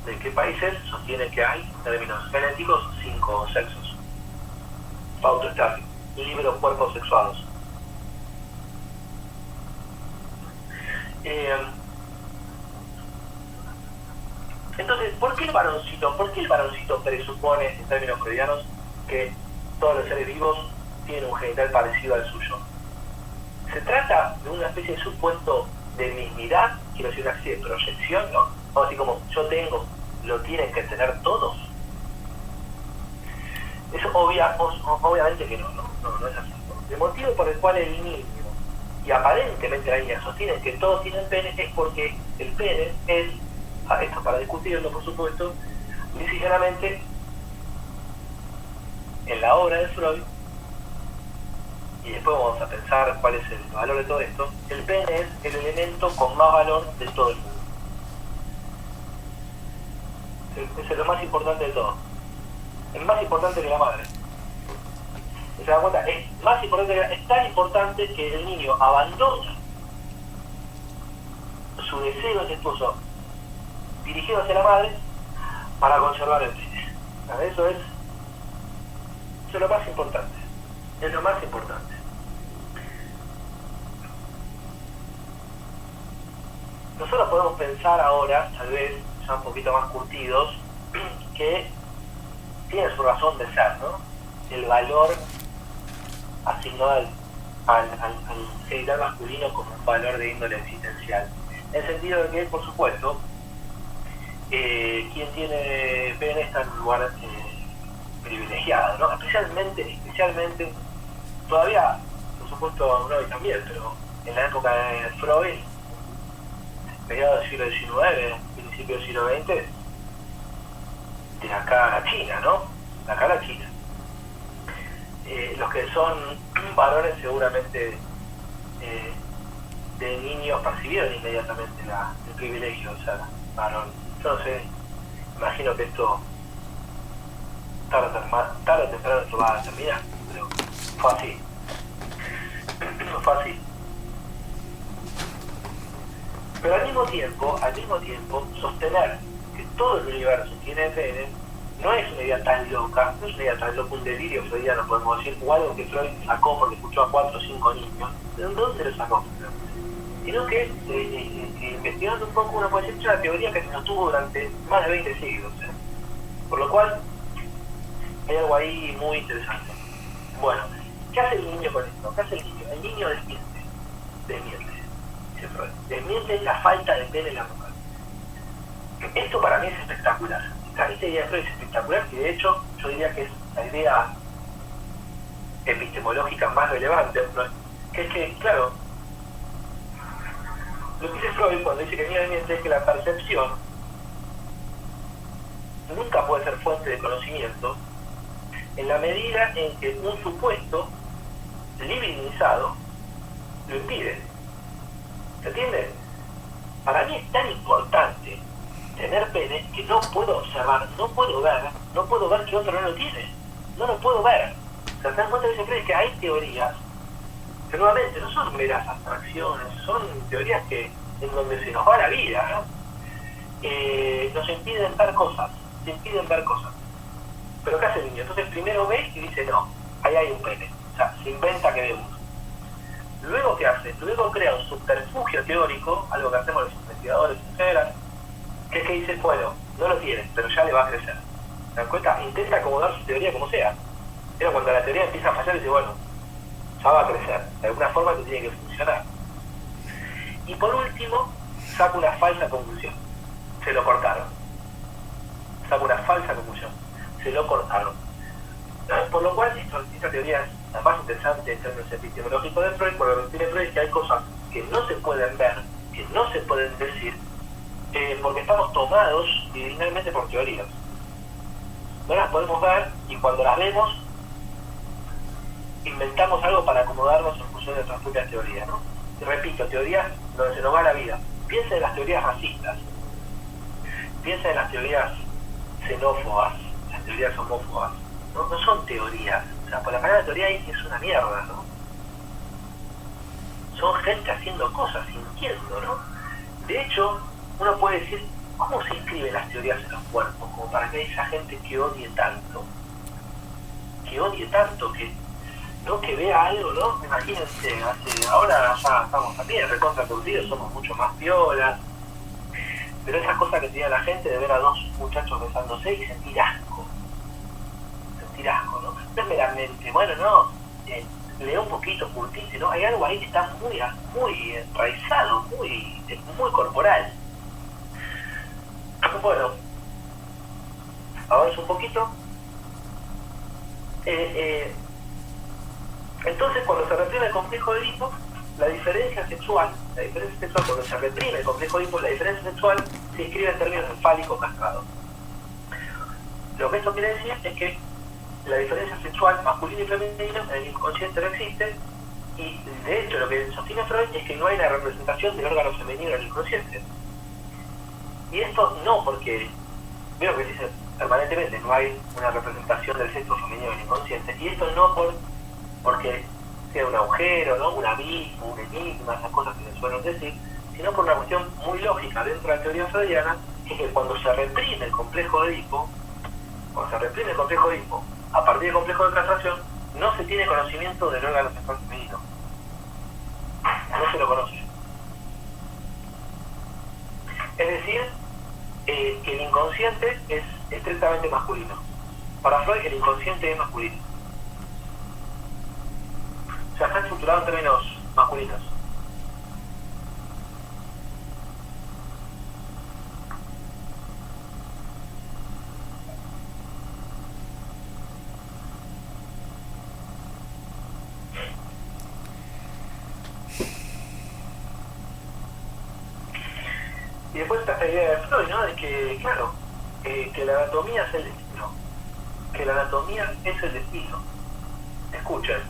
de qué países, sostiene que hay, en términos genéticos, 5 sexos. Fausto Sterling, libro Cuerpos Sexuados. Entonces, ¿por qué el varoncito presupone, en términos freudianos, que todos los seres vivos tienen un genital parecido al suyo? ¿Se trata de una especie de supuesto de mismidad, quiero decir, una especie de proyección, ¿no? O así como yo tengo, lo tienen que tener todos? Eso obviamente que no es así. El motivo por el cual el niño y aparentemente la niña sostienen que todos tienen pene es porque el pene es, esto para discutirlo por supuesto, sinceramente en la obra de Freud, y después vamos a pensar cuál es el valor de todo esto, el pene es el elemento con más valor de todo el mundo. Es lo más importante de todo. Es más importante que la madre. ¿Se dan cuenta? Es tan importante que el niño abandona su deseo incestuoso dirigido hacia la madre para conservar el pene. Eso es lo más importante. Es lo más importante. Nosotros podemos pensar ahora, tal vez ya un poquito más curtidos, que tiene su razón de ser, ¿no? El valor asignado al genital masculino como un valor de índole existencial. En el sentido de que, por supuesto, quien tiene pene está en un lugar privilegiado, ¿no? Especialmente, todavía, por supuesto, hoy también, pero en la época de Freud, mediados del siglo XIX, principio del siglo XX, de acá a la China, ¿no? De acá a la China. Los que son varones seguramente de niños percibieron inmediatamente el privilegio de ser varón. Yo no sé, imagino que esto tarde o temprano esto va a terminar, pero fue así. Pero al mismo tiempo, sostener que todo el universo tiene pene no es una idea tan loca, un delirio freudiano, podemos decir, o algo que Freud sacó porque escuchó a 4 o 5 niños. ¿De dónde lo sacó? Sino que, investigando un poco, uno puede decir que es una teoría que se sostuvo durante más de 20 siglos. Por lo cual, hay algo ahí muy interesante. Bueno, ¿qué hace el niño con esto? ¿Qué hace el niño? El niño desmiente, dice Freud. Desmiente la falta de pene en la mujer. Esto para mí es espectacular. Esta idea de Freud es espectacular, y de hecho yo diría que es la idea epistemológica más relevante, que es que, claro, lo que dice Freud cuando dice que el niño desmiente es que la percepción nunca puede ser fuente de conocimiento en la medida en que un supuesto divinizado lo impide. ¿Se entiende? Para mí es tan importante tener pene que no puedo observar, no puedo ver que otro no lo tiene. No lo puedo ver. O sea, te das cuenta que siempre es que hay teorías que nuevamente no son meras abstracciones, son teorías que en donde se nos va la vida, ¿no? Nos impiden ver cosas, se impiden ver cosas. Pero ¿qué hace el niño? Entonces primero ve y dice, no, ahí hay un pene. O sea, se inventa que vemos. Luego, ¿qué hace? Luego crea un subterfugio teórico, algo que hacemos los investigadores en general, que es que dice, bueno, no lo tiene, pero ya le va a crecer. ¿Se dan cuenta? Intenta acomodar su teoría como sea. Pero cuando la teoría empieza a fallar, dice, bueno, ya va a crecer. De alguna forma que tiene que funcionar. Y por último, saca una falsa conclusión. Se lo cortaron. Saca una falsa conclusión. Se lo cortaron. Por lo cual, esta teoría es la más interesante en términos epistemológicos de Freud, porque lo que tiene Freud es que hay cosas que no se pueden ver, que no se pueden decir, porque estamos tomados divinamente por teorías. No las podemos ver y cuando las vemos, inventamos algo para acomodarnos en función de nuestras propias teorías, ¿no? Y repito, teorías donde se nos va la vida. Piensa en las teorías racistas, piensa en las teorías xenófobas, las teorías homófobas. No son teorías, o sea, por la palabra teoría ahí es una mierda, ¿no? Son gente haciendo cosas, sintiendo, ¿no? De hecho, uno puede decir, ¿cómo se inscriben las teorías en los cuerpos? Como para que haya gente que odie tanto, ¿no? Que vea algo, ¿no? Imagínense, ahora ya estamos también recontra curtidos, somos mucho más piolas, pero esas cosas que tenía la gente de ver a dos muchachos besándose y sentir asco, ¿no? No es meramente, bueno, no, lea un poquito, curtite, ¿no? Hay algo ahí que está muy enraizado, muy corporal. Bueno, avanzo un poquito. Entonces, cuando se reprime el complejo de Edipo, la diferencia sexual, cuando se reprime el complejo de Edipo, la diferencia sexual se inscribe en términos fálicos castrados. Lo que esto quiere decir es que la diferencia sexual masculino y femenino en el inconsciente no existe, y de hecho lo que sostiene Freud es que no hay una representación del órgano femenino en el inconsciente. Y esto no porque, veo que dice permanentemente, no hay una representación del sexo femenino en el inconsciente, y esto no porque sea un agujero, ¿no? Un abismo, un enigma, esas cosas que se suelen decir, sino por una cuestión muy lógica dentro de la teoría freudiana, es que cuando se reprime el complejo de Edipo, a partir del complejo de castración, no se tiene conocimiento del órgano sexual femenino. No se lo conoce. Es decir, que el inconsciente es estrictamente masculino. Para Freud, el inconsciente es masculino. O sea, está estructurado en términos masculinos. Y después está esta idea de Freud, ¿no? De que, claro, que la anatomía es el destino. Que la anatomía es el destino. Escuchen.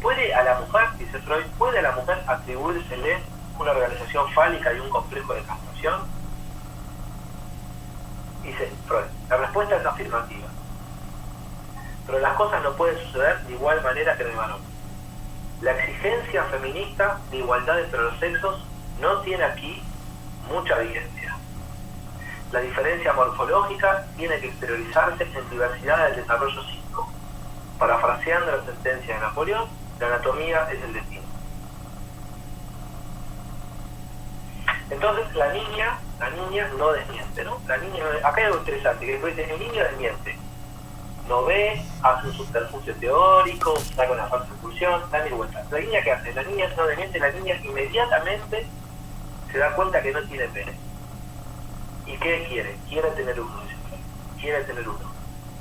¿Puede a la mujer, dice Freud, atribuírsele una organización fálica y un complejo de castración? Dice Freud, la respuesta es afirmativa. Pero las cosas no pueden suceder de igual manera que en el varón. La exigencia feminista de igualdad entre los sexos no tiene aquí mucha vigencia. La diferencia morfológica tiene que exteriorizarse en diversidad del desarrollo psíquico. Parafraseando la sentencia de Napoleón, la anatomía es el destino. Entonces la niña no desmiente, ¿no? Acá hay algo interesante, que después el niño desmiente. No ve, hace un subterfugio teórico, saca una falsa conclusión, da mil vueltas. La niña, ¿qué hace? La niña no desmiente, la niña inmediatamente se da cuenta que no tiene pene. ¿Y qué quiere? Quiere tener uno, dice Freud. Quiere tener uno.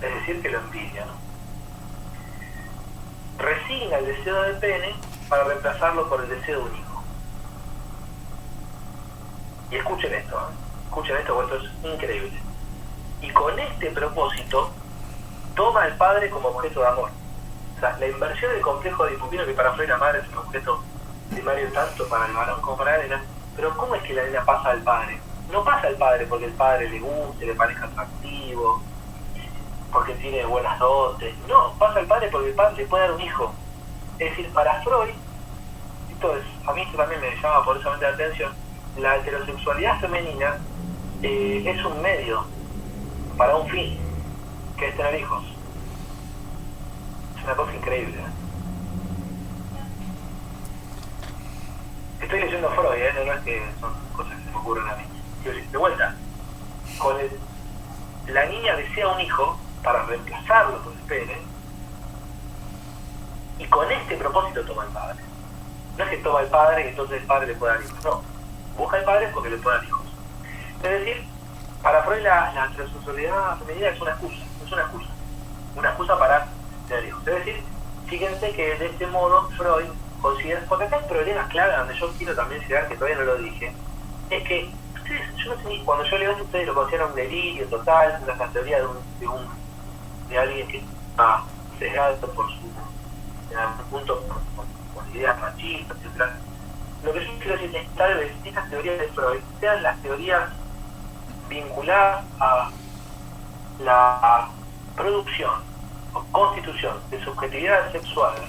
Es decir, que lo envidia, ¿no? Resigna el deseo de pene para reemplazarlo por el deseo de un hijo. Y escuchen esto, porque esto es increíble. Y con este propósito toma al padre como objeto de amor. O sea, la inversión del complejo de Edipo, que para Freud la madre es un objeto primario tanto para el varón como para la nena, pero ¿cómo es que la nena pasa al padre? No pasa al padre porque el padre le guste, le parezca atractivo, porque tiene buenas dotes. No, pasa al padre porque el padre le puede dar un hijo. Es decir, para Freud, a mí esto también me llama poderosamente la atención, la heterosexualidad femenina es un medio para un fin, que es tener hijos. Es una cosa increíble. Estoy leyendo Freud, no es que son cosas que se me ocurren a mí. De vuelta, la niña desea un hijo para reemplazarlo por el pene, y con este propósito toma el padre. No es que toma el padre y entonces el padre le puede dar hijos, no. Busca al padre porque le puede dar hijos. Es decir, para Freud la heterosexualidad femenina es una excusa para tener hijos. Es decir, fíjense que de este modo Freud considera, porque acá hay problemas claves donde yo quiero también llegar, que todavía no lo dije, es que ustedes, yo no sé, cuando yo leo esto ustedes lo consideran un delirio total, una teoría de alguien que está sesgado por su, en algún punto, con ideas machistas, etc. Lo que yo quiero decir es que tal vez estas teorías de Freud sean las teorías vinculadas a la producción o constitución de subjetividades sexuales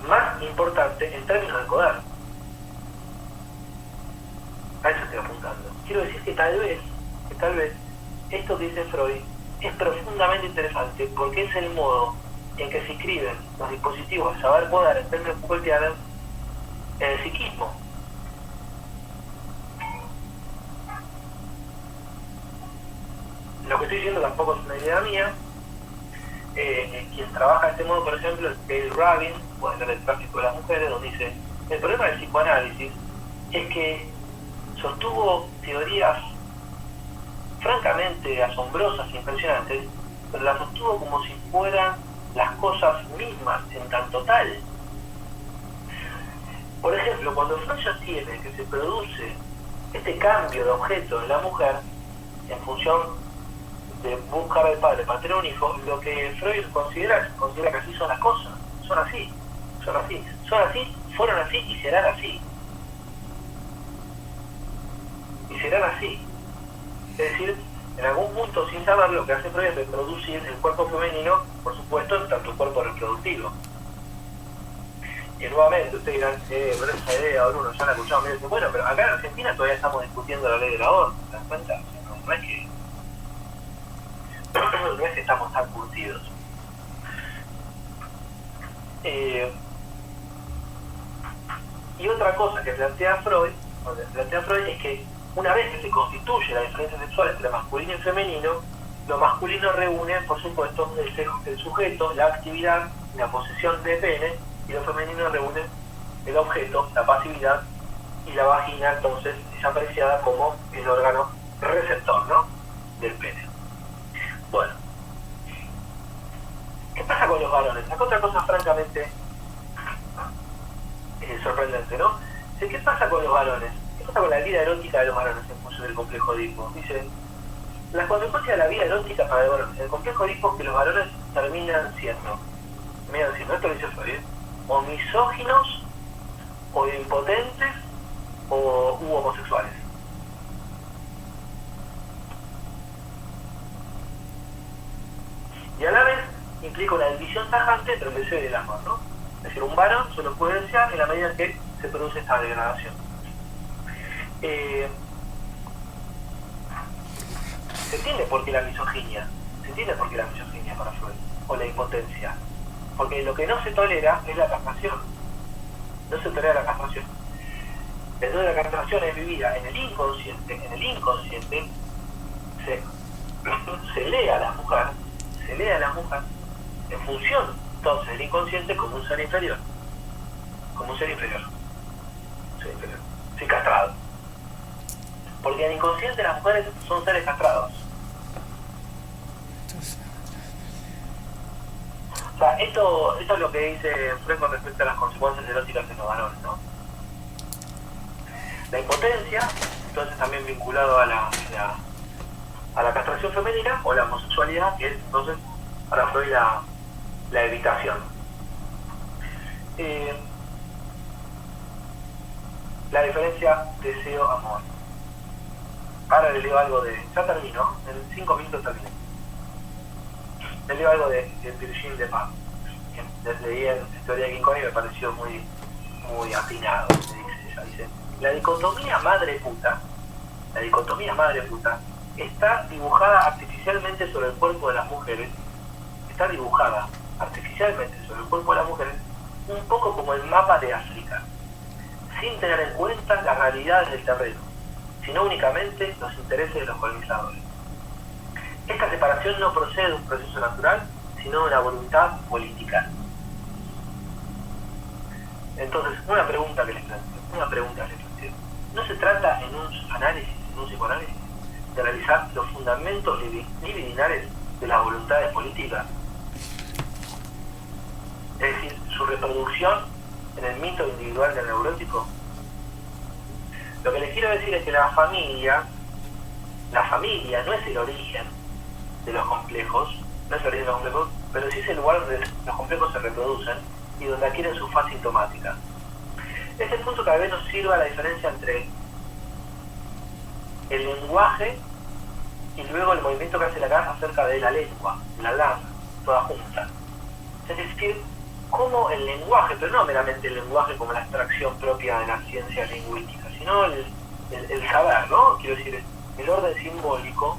más importante en términos de poder. A eso estoy apuntando. Quiero decir que tal vez esto que dice Freud es profundamente interesante porque es el modo en que se inscriben los dispositivos de saber poder en términos Foucaultianos en el psiquismo. Lo que estoy diciendo tampoco es una idea mía. Quien trabaja de este modo, por ejemplo, es Dale Rabin, puede leer el tráfico de las mujeres, donde dice: el problema del psicoanálisis es que sostuvo teorías francamente asombrosas e impresionantes, pero las sostuvo como si fueran las cosas mismas en tanto tal. Por ejemplo, cuando Freud sostiene que se produce este cambio de objeto en la mujer en función de buscar al padre para tener un hijo, lo que Freud considera que así son las cosas, son así, fueron así y serán así. Es decir, en algún punto, sin saber, lo que hace Freud es reproducir el cuerpo femenino, por supuesto, en tanto cuerpo reproductivo. Y nuevamente, ustedes dirán, pero esa idea, Bruno, ya la escuchamos, me dicen, bueno, pero acá en Argentina todavía estamos discutiendo la ley del aborto, ¿te das cuenta? O sea, no es que estamos tan curtidos. Y otra cosa que plantea Freud es que una vez que se constituye la diferencia sexual entre masculino y femenino, lo masculino reúne, por supuesto, el sujeto, la actividad, la posesión de pene, y lo femenino reúne el objeto, la pasividad, y la vagina entonces es apreciada como el órgano receptor, ¿no?, del pene. Bueno, ¿qué pasa con los varones? Acá otra cosa francamente sorprendente, ¿no? ¿Qué pasa con los varones? ¿Qué pasa con la vida erótica de los varones en función del complejo de Edipo? Dice, las consecuencias de la vida erótica para los varones. El complejo de Edipo es que los varones terminan siendo, esto lo dice Freud, o misóginos, o impotentes, o homosexuales. Y a la vez implica una división tajante entre el deseo y el amor, ¿no? Es decir, un varón solo puede desear en la medida en que se produce esta degradación. ¿Se entiende por qué la misoginia? Para Freud? O la impotencia. Porque lo que no se tolera es la castración. No se tolera la castración. Entonces la castración es vivida en el inconsciente. Se lee a la mujer en función entonces del inconsciente como un ser inferior. Sí, castrado. Porque en el inconsciente las mujeres son seres castrados. O sea, esto es lo que dice Freud con respecto a las consecuencias eróticas en los varones, ¿no? La impotencia entonces también vinculado a la castración femenina o la homosexualidad, que es entonces para Freud la evitación. La diferencia deseo-amor. Ahora le leo algo de... Ya termino, en 5 minutos termino. Le leo algo de Virginie Despentes, que leí en Teoría de King Kong y me pareció muy afinado. Dice, la dicotomía madre-puta está dibujada artificialmente sobre el cuerpo de las mujeres, un poco como el mapa de África, sin tener en cuenta las realidades del terreno, sino únicamente los intereses de los colonizadores. Esta separación no procede de un proceso natural, sino de una voluntad política. Entonces, una pregunta que les planteo. ¿No se trata en un psicoanálisis, de realizar los fundamentos libidinales de las voluntades políticas? Es decir, su reproducción en el mito individual del neurótico. Lo que les quiero decir es que la familia no es el origen de los complejos, pero sí es el lugar donde los complejos se reproducen y donde adquieren su fase sintomática. Este es el punto que a veces nos sirva la diferencia entre el lenguaje y luego el movimiento que hace la casa acerca de la lengua, la lengua, toda junta. Es decir, cómo el lenguaje, pero no meramente el lenguaje como la abstracción propia de la ciencia lingüística, sino el saber, ¿no? Quiero decir, el orden simbólico,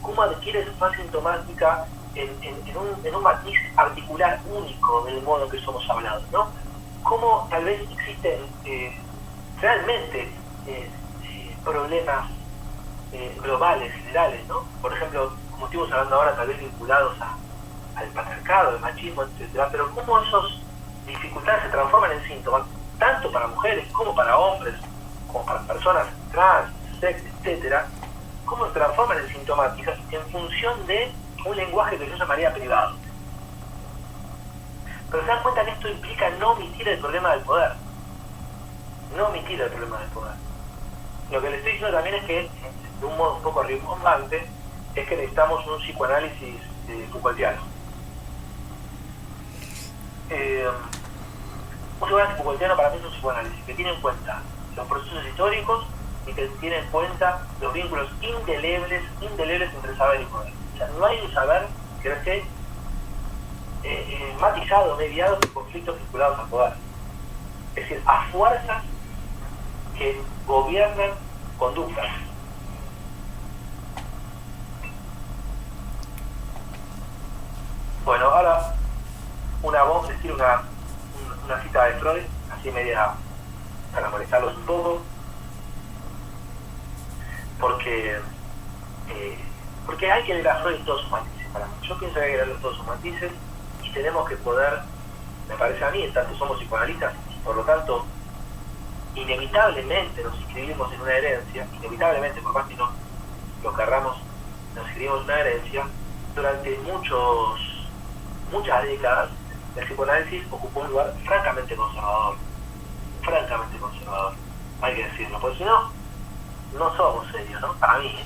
cómo adquiere su fase sintomática en un matiz articular único del modo que somos hablados, ¿no? Cómo tal vez existen realmente problemas globales, generales, ¿no? Por ejemplo, como estuvimos hablando ahora, tal vez vinculados al patriarcado, al machismo, etcétera, pero cómo esas dificultades se transforman en síntomas, tanto para mujeres como para hombres, como para personas trans, sex, etcétera, cómo se transforman en sintomáticas en función de un lenguaje que yo llamaría privado. Pero se dan cuenta que esto implica no omitir el problema del poder. Lo que les estoy diciendo también es que, de un modo un poco rimbombante, es que necesitamos un psicoanálisis Foucaultiano. Un psicoanálisis Foucaultiano para mí es un psicoanálisis que tiene en cuenta los procesos históricos y que tiene en cuenta los vínculos indelebles entre saber y poder. O sea, no hay un saber que no esté matizado, mediado por conflictos vinculados al poder. Es decir, a fuerzas que gobiernan conductas. Bueno, ahora una cita de Freud, así media para molestarlos un poco, porque hay que leer a Freud en todos sus matices. Yo pienso que hay que leerlo en todos sus matices y tenemos que poder, me parece a mí, en tanto somos psicoanalistas y por lo tanto inevitablemente nos inscribimos en una herencia, por más que no lo querramos, nos inscribimos en una herencia. Durante muchas décadas el psicoanálisis ocupó un lugar francamente conservador, hay que decirlo, porque si no somos serios, ¿no? Para mí,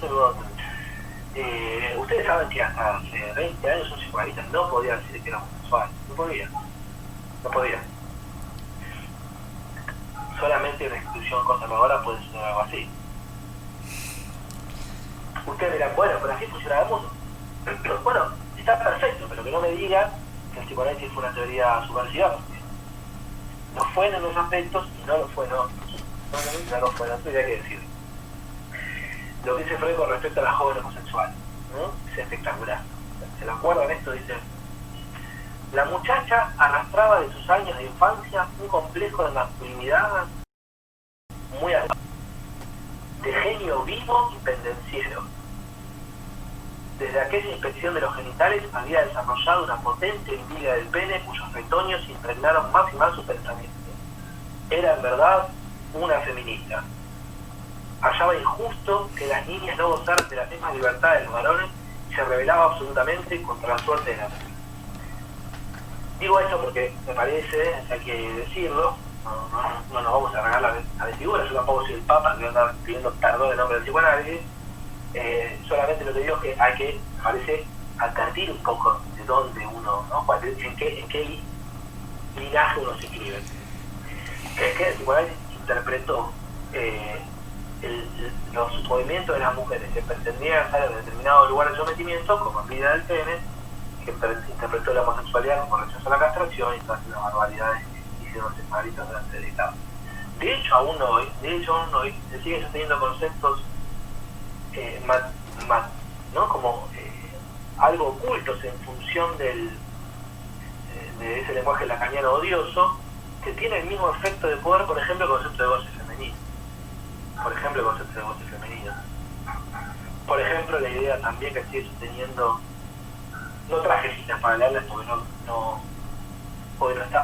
ustedes saben que hasta hace 20 años un psicoanalista no podía decir que era homosexual, no podía. Solamente una institución conservadora puede ser algo así. Ustedes dirán, bueno, pero así funciona el mundo. Bueno, está perfecto, pero que no me digan que el psicoanálisis fue una teoría subversiva, porque lo fue en unos aspectos y no lo fue en otros. No lo fue en otros, y hay que decirlo. Lo que dice Freud con respecto a la joven homosexual, ¿no? Es espectacular. ¿Se lo acuerdan esto? Dice: la muchacha arrastraba de sus años de infancia un complejo de masculinidad muy alto, de genio vivo y pendenciero. Desde aquella inspección de los genitales había desarrollado una potente envidia del pene cuyos retoños impregnaron más y más su pensamiento. Era en verdad una feminista. Hallaba injusto que las niñas no gozaran de las mismas libertades de los varones y se rebelaba absolutamente contra la suerte de la mujer. Digo esto porque me parece, hay que decirlo, no nos vamos a regalar la vestidura. Yo tampoco soy el Papa que anda pidiendo perdón en nombre del psicoanálisis. Solamente lo que digo es que hay que, parece, advertir un poco de dónde uno, ¿no? en qué linaje uno se inscribe. Es que el psicoanálisis interpretó los movimientos de las mujeres que pretendían estar en determinado lugar de sometimiento como vida del pene, que interpretó la homosexualidad como rechazo a la castración y todas las barbaridades que hicieron los seminaristas durante décadas. De hecho, aún hoy se siguen sosteniendo conceptos ¿no? como algo ocultos en función de ese lenguaje lacaniano odioso, que tiene el mismo efecto de poder, por ejemplo, el concepto de goce femenino. Por ejemplo, la idea también que sigue sosteniendo, no traje citas para leerles porque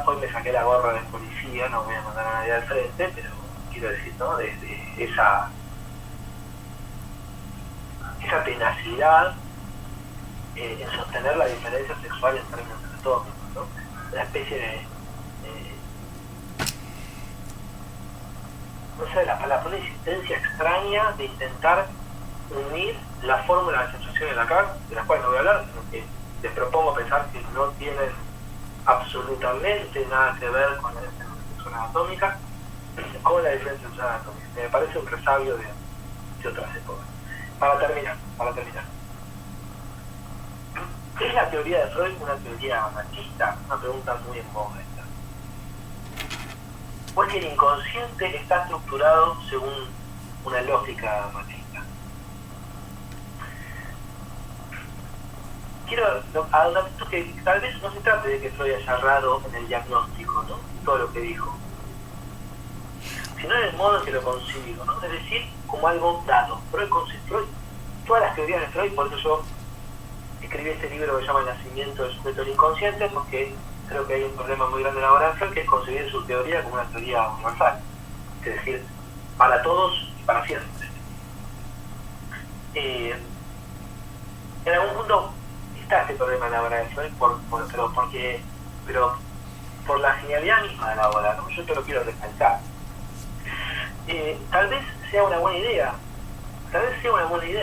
hoy me saqué la gorra de policía, no voy a mandar a nadie al frente, pero quiero decir, ¿no? De esa tenacidad en sostener la diferencia sexual en términos anatómicos, ¿no? Una especie de no sé, una insistencia extraña de intentar unir la fórmula de sensación de Lacan, de las cuales no voy a hablar, sino que les propongo pensar que no tienen absolutamente nada que ver con la diferencia sexual anatómica, con la diferencia sexual anatómica. Me parece un resabio de otras épocas. Para terminar, ¿es la teoría de Freud una teoría machista? Una pregunta muy en boga esta. ¿O es que el inconsciente está estructurado según una lógica machista? Quiero adoptar que tal vez no se trate de que Freud haya errado en el diagnóstico, ¿no? Todo lo que dijo, sino en el modo en que lo concibió, ¿no? Es decir, como algo dado. Freud, todas las teorías de Freud, por eso yo escribí este libro que se llama El nacimiento del sujeto del inconsciente, porque creo que hay un problema muy grande en la obra de Freud, que es concebir su teoría como una teoría universal, es decir, para todos y para siempre. En algún punto está este problema en la obra de Freud, pero por la genialidad misma de la obra, ¿no? Yo te lo quiero recalcar. Tal vez sea una buena idea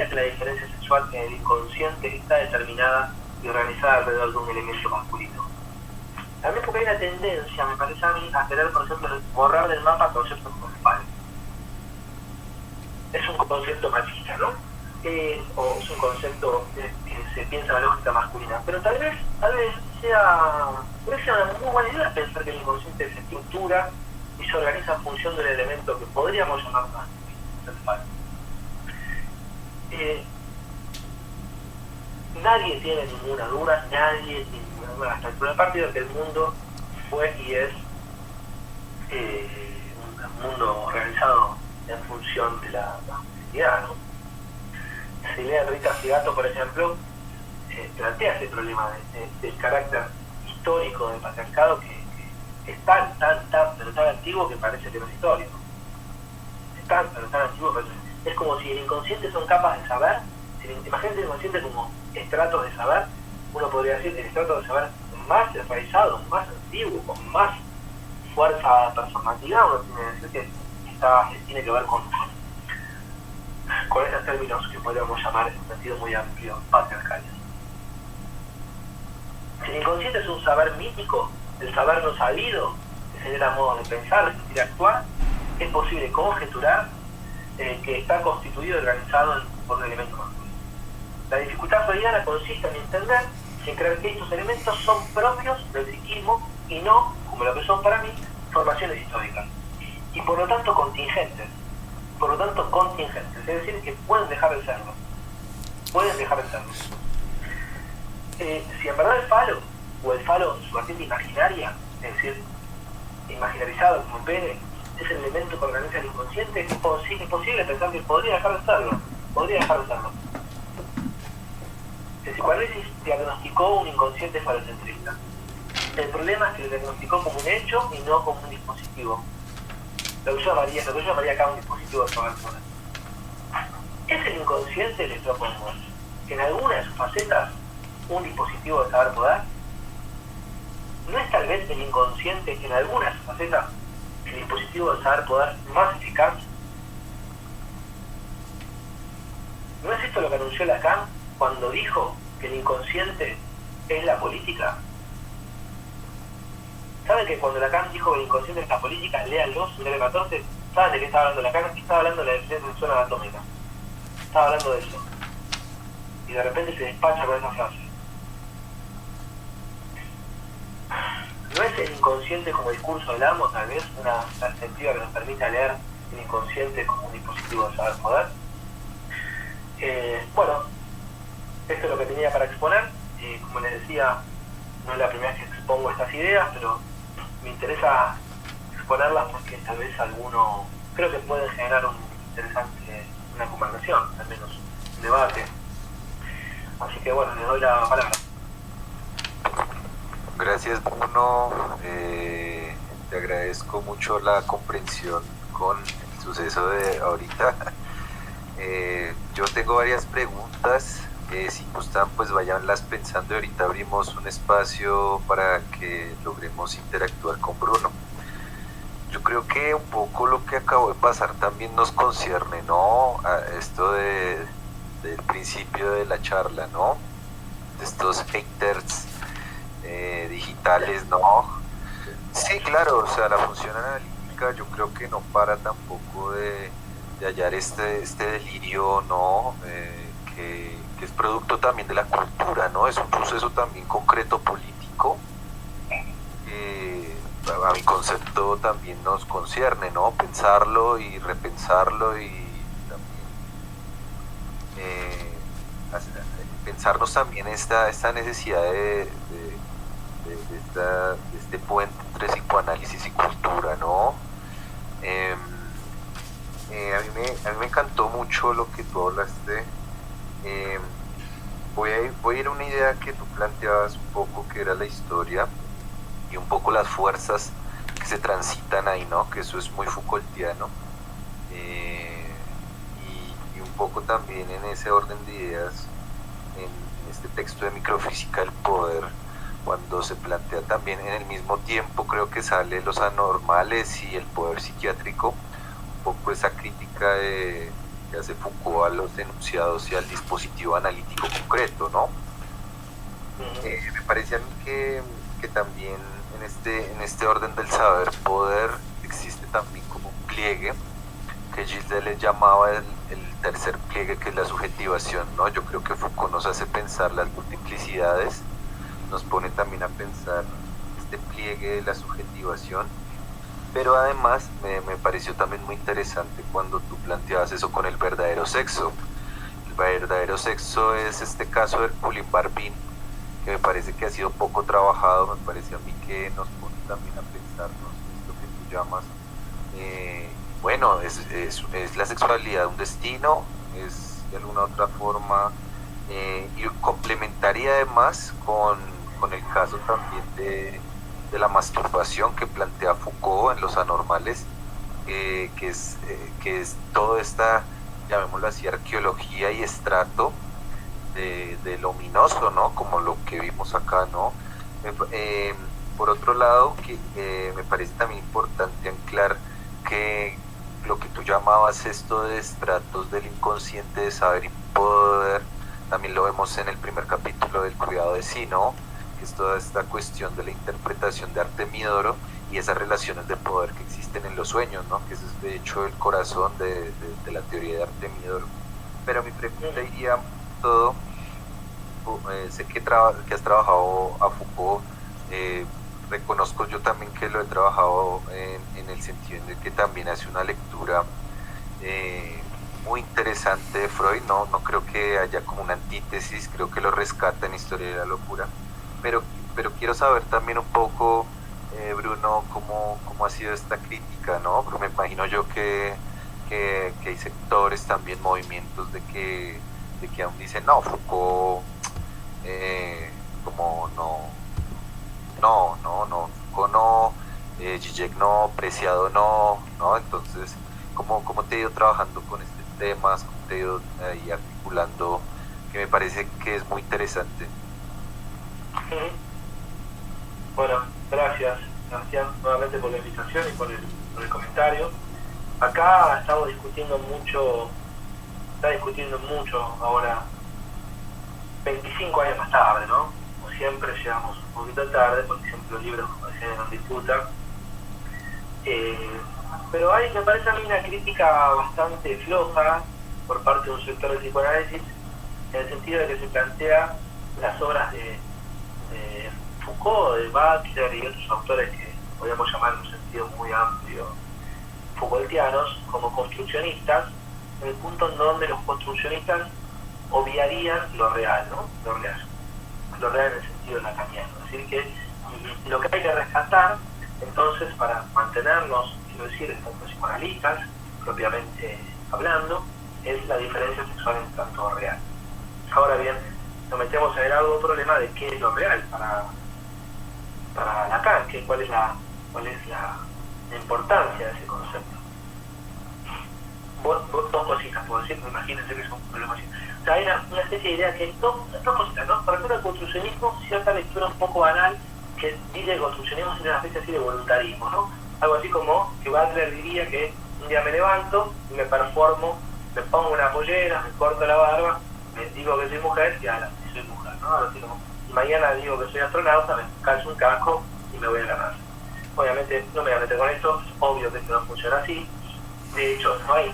que la diferencia sexual en el inconsciente está determinada y organizada alrededor de un elemento masculino. También porque hay una tendencia, me parece a mí, a querer, por ejemplo, borrar del mapa conceptos como el falo. Es un concepto machista, ¿no? O es un concepto que se piensa en la lógica masculina. Pero tal vez sea una muy buena idea pensar que el inconsciente se estructura y se organiza en función del elemento que podríamos llamar masculino, el falo. Nadie tiene ninguna duda, hasta el primer partido, que el mundo fue y es un mundo organizado en función de la masculinidad, ¿no? Si leen Rita Segato, por ejemplo, plantea ese problema del carácter histórico del patriarcado que es tan antiguo que parece que no es histórico. Es tan antiguo, pero es como si el inconsciente son capaces de saber. Imagínate el inconsciente como estratos de saber. Uno podría decir el estrato de saber más enraizado, más antiguo, con más fuerza performativa. Uno tiene que decir que tiene que ver con esos términos que podríamos llamar en un sentido muy amplio patriarcales. Si el inconsciente es un saber mítico, el saber no sabido, que genera modos de pensar, de sentir, actuar, es posible conjeturar que está constituido y organizado por un elemento masculino. La dificultad freudiana consiste en entender, en creer que estos elementos son propios del psiquismo y no, como lo que son para mí, formaciones históricas, y por lo tanto contingentes, es decir, que pueden dejar de serlo. Si en verdad el falo, su vertiente imaginaria, es decir, imaginarizado como el pene, es el elemento que organiza el inconsciente, es posible pensar que podría dejar de serlo. El psicoanálisis diagnosticó un inconsciente falocentrista. El problema es que lo diagnosticó como un hecho y no como un dispositivo. Lo que yo llamaría acá un dispositivo de saber poder. ¿Es el inconsciente, les propongo, en alguna de sus facetas, un dispositivo de saber poder? ¿No es tal vez el inconsciente en alguna de sus facetas el dispositivo del saber poder más eficaz? ¿No es esto lo que anunció Lacan cuando dijo que el inconsciente es la política? ¿Saben que cuando Lacan dijo que el inconsciente es la política, léanlo, en el 14, ¿saben de qué estaba hablando Lacan? Estaba hablando de la definición sexual anatómica. Estaba hablando de eso. Y de repente se despacha con esa frase. ¿No es el inconsciente como discurso del amo, tal vez, una perspectiva que nos permita leer el inconsciente como un dispositivo de saber poder? Bueno, esto es lo que tenía para exponer. Como les decía, no es la primera vez que expongo estas ideas, pero me interesa exponerlas porque tal vez alguno creo que puede generar una conversación, al menos un debate. Así que bueno, les doy la palabra. Gracias, Bruno. Te agradezco mucho la comprensión con el suceso de ahorita. Yo tengo varias preguntas. Si gustan, pues vayanlas pensando y ahorita abrimos un espacio para que logremos interactuar con Bruno. Yo creo que un poco lo que acabó de pasar también nos concierne, ¿no? A esto del principio de la charla, ¿no? De estos haters digitales, ¿no? Sí, claro, o sea, la función analítica yo creo que no para tampoco de hallar este delirio, ¿no? Que es producto también de la cultura, ¿no? Es un proceso también concreto político que a mi concepto también nos concierne, ¿no? Pensarlo y repensarlo y también pensarnos también esta necesidad de este puente entre psicoanálisis y cultura, ¿no? A mí me encantó mucho lo que tú hablaste. Voy a ir a una idea que tú planteabas un poco, que era la historia y un poco las fuerzas que se transitan ahí, ¿no? Que eso es muy Foucaultiano. Y un poco también en ese orden de ideas, en este texto de Microfísica del Poder, cuando se plantea también en el mismo tiempo, creo que sale los anormales y el poder psiquiátrico, un poco esa crítica que hace Foucault a los enunciados y al dispositivo analítico concreto, ¿no? Me parece a mí que también en este orden del saber poder existe también como un pliegue que Gilles Deleuze llamaba el tercer pliegue, que es la subjetivación, ¿no? Yo creo que Foucault nos hace pensar las multiplicidades, nos pone también a pensar este pliegue de la subjetivación, pero además me pareció también muy interesante cuando tú planteabas eso con el verdadero sexo. El verdadero sexo es este caso de Pauline Barbin, que me parece que ha sido poco trabajado, me parece a mí que nos pone también a pensarnos esto que tú llamas, bueno, es la sexualidad un destino, es de alguna otra forma, y complementaría además con el caso también de la masturbación que plantea Foucault en Los Anormales, que es toda esta, llamémoslo así, arqueología y estrato de lo ominoso, ¿no? Como lo que vimos acá, ¿no? Por otro lado, me parece también importante anclar que lo que tú llamabas esto de estratos del inconsciente, de saber y poder, también lo vemos en el primer capítulo del cuidado de sí, ¿no? Que es toda esta cuestión de la interpretación de Artemidoro y esas relaciones de poder que existen en los sueños, ¿no? Que ese es de hecho el corazón de la teoría de Artemidoro. Pero mi pregunta iría todo, sé que has trabajado a Foucault, reconozco yo también que lo he trabajado en el sentido de que también hace una lectura muy interesante de Freud, no creo que haya como una antítesis, creo que lo rescata en Historia de la Locura, pero quiero saber también un poco, Bruno, cómo ha sido esta crítica, ¿no? Porque me imagino yo que hay sectores también, movimientos de que aún dicen, no, Foucault, como Foucault no, Zizek no, Preciado no, entonces, ¿cómo te he ido trabajando con estos temas? ¿Cómo te he ido ahí articulando? Que me parece que es muy interesante. Bueno, gracias Sebastián, nuevamente por la invitación y por el comentario. Acá estamos discutiendo mucho, está discutiendo mucho ahora, 25 años más tarde, ¿no? Como siempre llegamos un poquito tarde, porque siempre los libros, como decían, nos disputan. Pero me parece a mí una crítica bastante floja por parte de un sector del psicoanálisis, en el sentido de que se plantea las obras de Foucault, de Butler y otros autores que podríamos llamar en un sentido muy amplio Foucaultianos, como construccionistas, en el punto en donde los construccionistas obviarían lo real, ¿no? Lo real en el sentido lacaniano. Es decir, que lo que hay que rescatar, entonces, para mantenernos, quiero decir, como psicoanalistas, propiamente hablando, es la diferencia sexual en tanto real. Ahora bien, nos metemos en el algo problema de qué es lo real para Lacan, cuál es la importancia de ese concepto. Dos cositas puedo decir, imagínense que es un problema así. O sea, hay una especie de idea que dos cositas, ¿no? Para el construccionismo, cierta lectura un poco banal que dice que el construccionismo es una especie así de voluntarismo, ¿no? Algo así como que Butler diría que un día me levanto y me performo, me pongo una pollera, me corto la barba, me digo que soy mujer y ahora soy mujer, ¿no? Algo así como, y mañana digo que soy astronauta, me calzo un casco y me voy a la NASA. Obviamente no me voy a meter con esto, es obvio que esto no funciona así. De hecho, no hay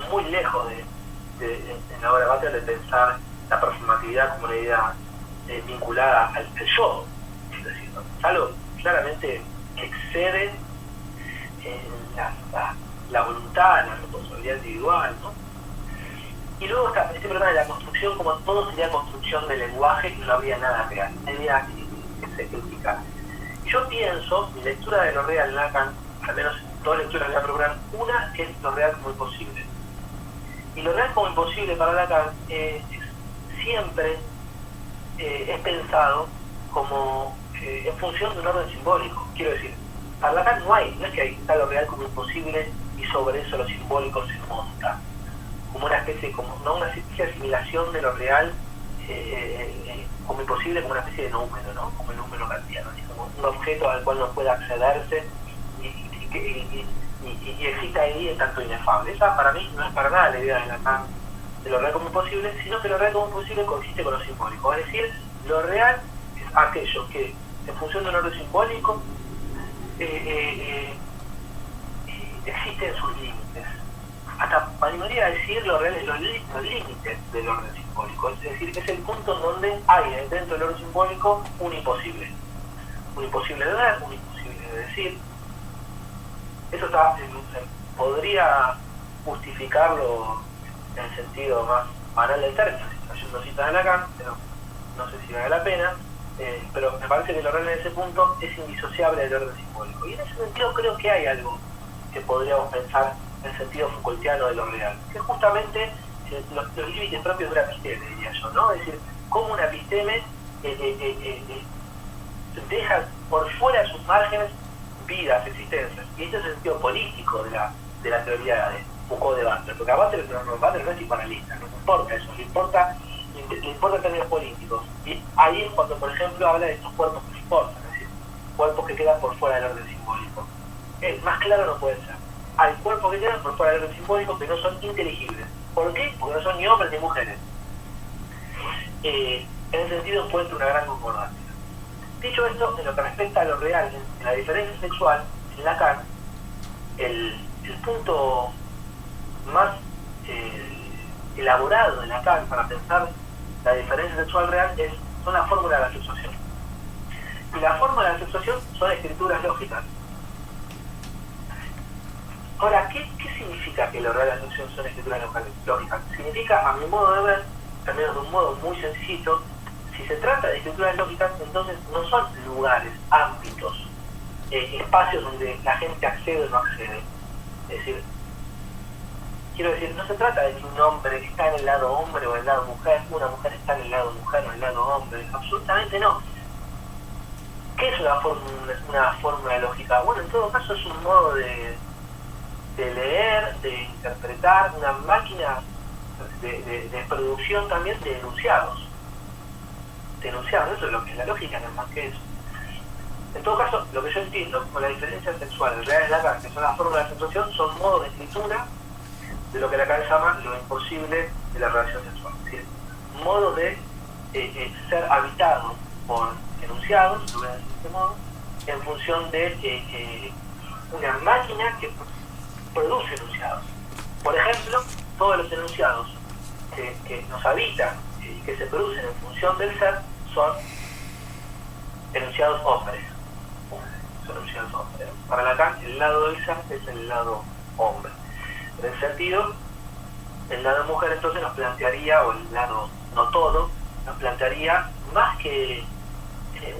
muy lejos en la obra de Butler de pensar la performatividad como una idea vinculada al yo. Es decir, ¿no? Es algo claramente que excede la voluntad, la responsabilidad individual, ¿no? Y luego está este problema de la construcción, como todo sería construcción del lenguaje y no habría nada real, la idea que se critica. Yo pienso, mi lectura de lo real en Lacan, al menos dos lecturas voy a procurar, una que es lo real como imposible. Y lo real como imposible para Lacan siempre es pensado como en función de un orden simbólico. Quiero decir, para Lacan no es que está lo real como imposible y sobre eso lo simbólico se monta. Como una especie, no una especie de asimilación de lo real como imposible, como una especie de número, ¿no? Como el número kantiano, como un objeto al cual no puede accederse y existe ahí en tanto inefable. Esa para mí no es para nada la idea de Lacan de lo real como imposible, sino que lo real como imposible consiste con lo simbólico. Es decir, lo real es aquello que en función de un orden simbólico existe en sus límites. Hasta me animaría a decir lo real es los límites del orden simbólico. Es decir, es el punto en donde hay dentro del orden simbólico un imposible. Un imposible de ver, un imposible de decir. Eso podría justificarlo en el sentido más banal del término, haciendo citas de Lacan, pero no sé si vale la pena, pero me parece que lo real en ese punto es indisociable del orden simbólico. Y en ese sentido creo que hay algo que podríamos pensar en el sentido Foucaultiano de lo real, que es justamente los límites propios de una episteme, diría yo, ¿no? Es decir, cómo una episteme deja por fuera de sus márgenes vidas, existencias, y este es el sentido político de la teoría de Foucault de Butler, porque a Butler no es psicoanalista, no importa eso, le importa en términos políticos, y ahí es cuando, por ejemplo, habla de estos cuerpos que importan, es decir, cuerpos que quedan por fuera del orden simbólico. Más claro no puede ser. Hay cuerpos que quedan por fuera del orden simbólico que no son inteligibles. ¿Por qué? Porque no son ni hombres ni mujeres. En ese sentido encuentro una gran concordancia. Dicho esto, en lo que respecta a lo real, en la diferencia sexual, en Lacan, el punto más elaborado de Lacan para pensar la diferencia sexual real son las fórmulas de la sexuación. Y las fórmulas de la sexuación son escrituras lógicas. Ahora, ¿qué significa que lo real de la sexuación son escrituras lógicas? Significa, a mi modo de ver, también de un modo muy sencillito, si se trata de escrituras lógicas, entonces no son lugares, ámbitos, espacios donde la gente accede o no accede. Es decir, quiero decir, no se trata de que un hombre está en el lado hombre o en el lado mujer, una mujer está en el lado mujer o en el lado hombre, absolutamente no. ¿Qué es una fórmula lógica? Bueno, en todo caso es un modo de leer, de interpretar, una máquina de producción también de enunciados. Eso es lo que es la lógica, no es más que eso. En todo caso, lo que yo entiendo como la diferencia sexual real en Lacan, que son las formas de sensación, son modos de escritura de lo que Lacan llama lo imposible de la relación sexual. Es decir, modo de ser habitado por enunciados, lo voy a decir de este modo, en función de una máquina que produce enunciados. Por ejemplo, todos los enunciados que nos habitan y que se producen en función del ser son enunciados hombres. Son enunciados hombres. Para Lacan, el lado del ser es el lado hombre. En ese sentido, el lado mujer entonces nos plantearía, o el lado no todo, nos plantearía más que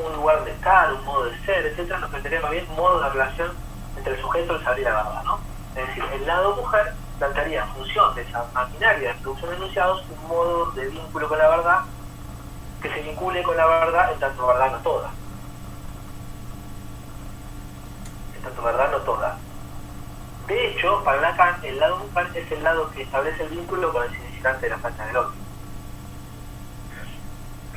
un lugar de estar, un modo de ser, etcétera, nos plantearía más bien un modo de relación entre el sujeto, el saber y la verdad, ¿no? Es decir, el lado mujer plantearía en función de esa maquinaria de producción de enunciados un modo de vínculo con la verdad que se vincule con la verdad en tanto verdad no toda. En tanto verdad no toda. De hecho, para Lacan, el lado mujer es el lado que establece el vínculo con el significante de la facha del otro.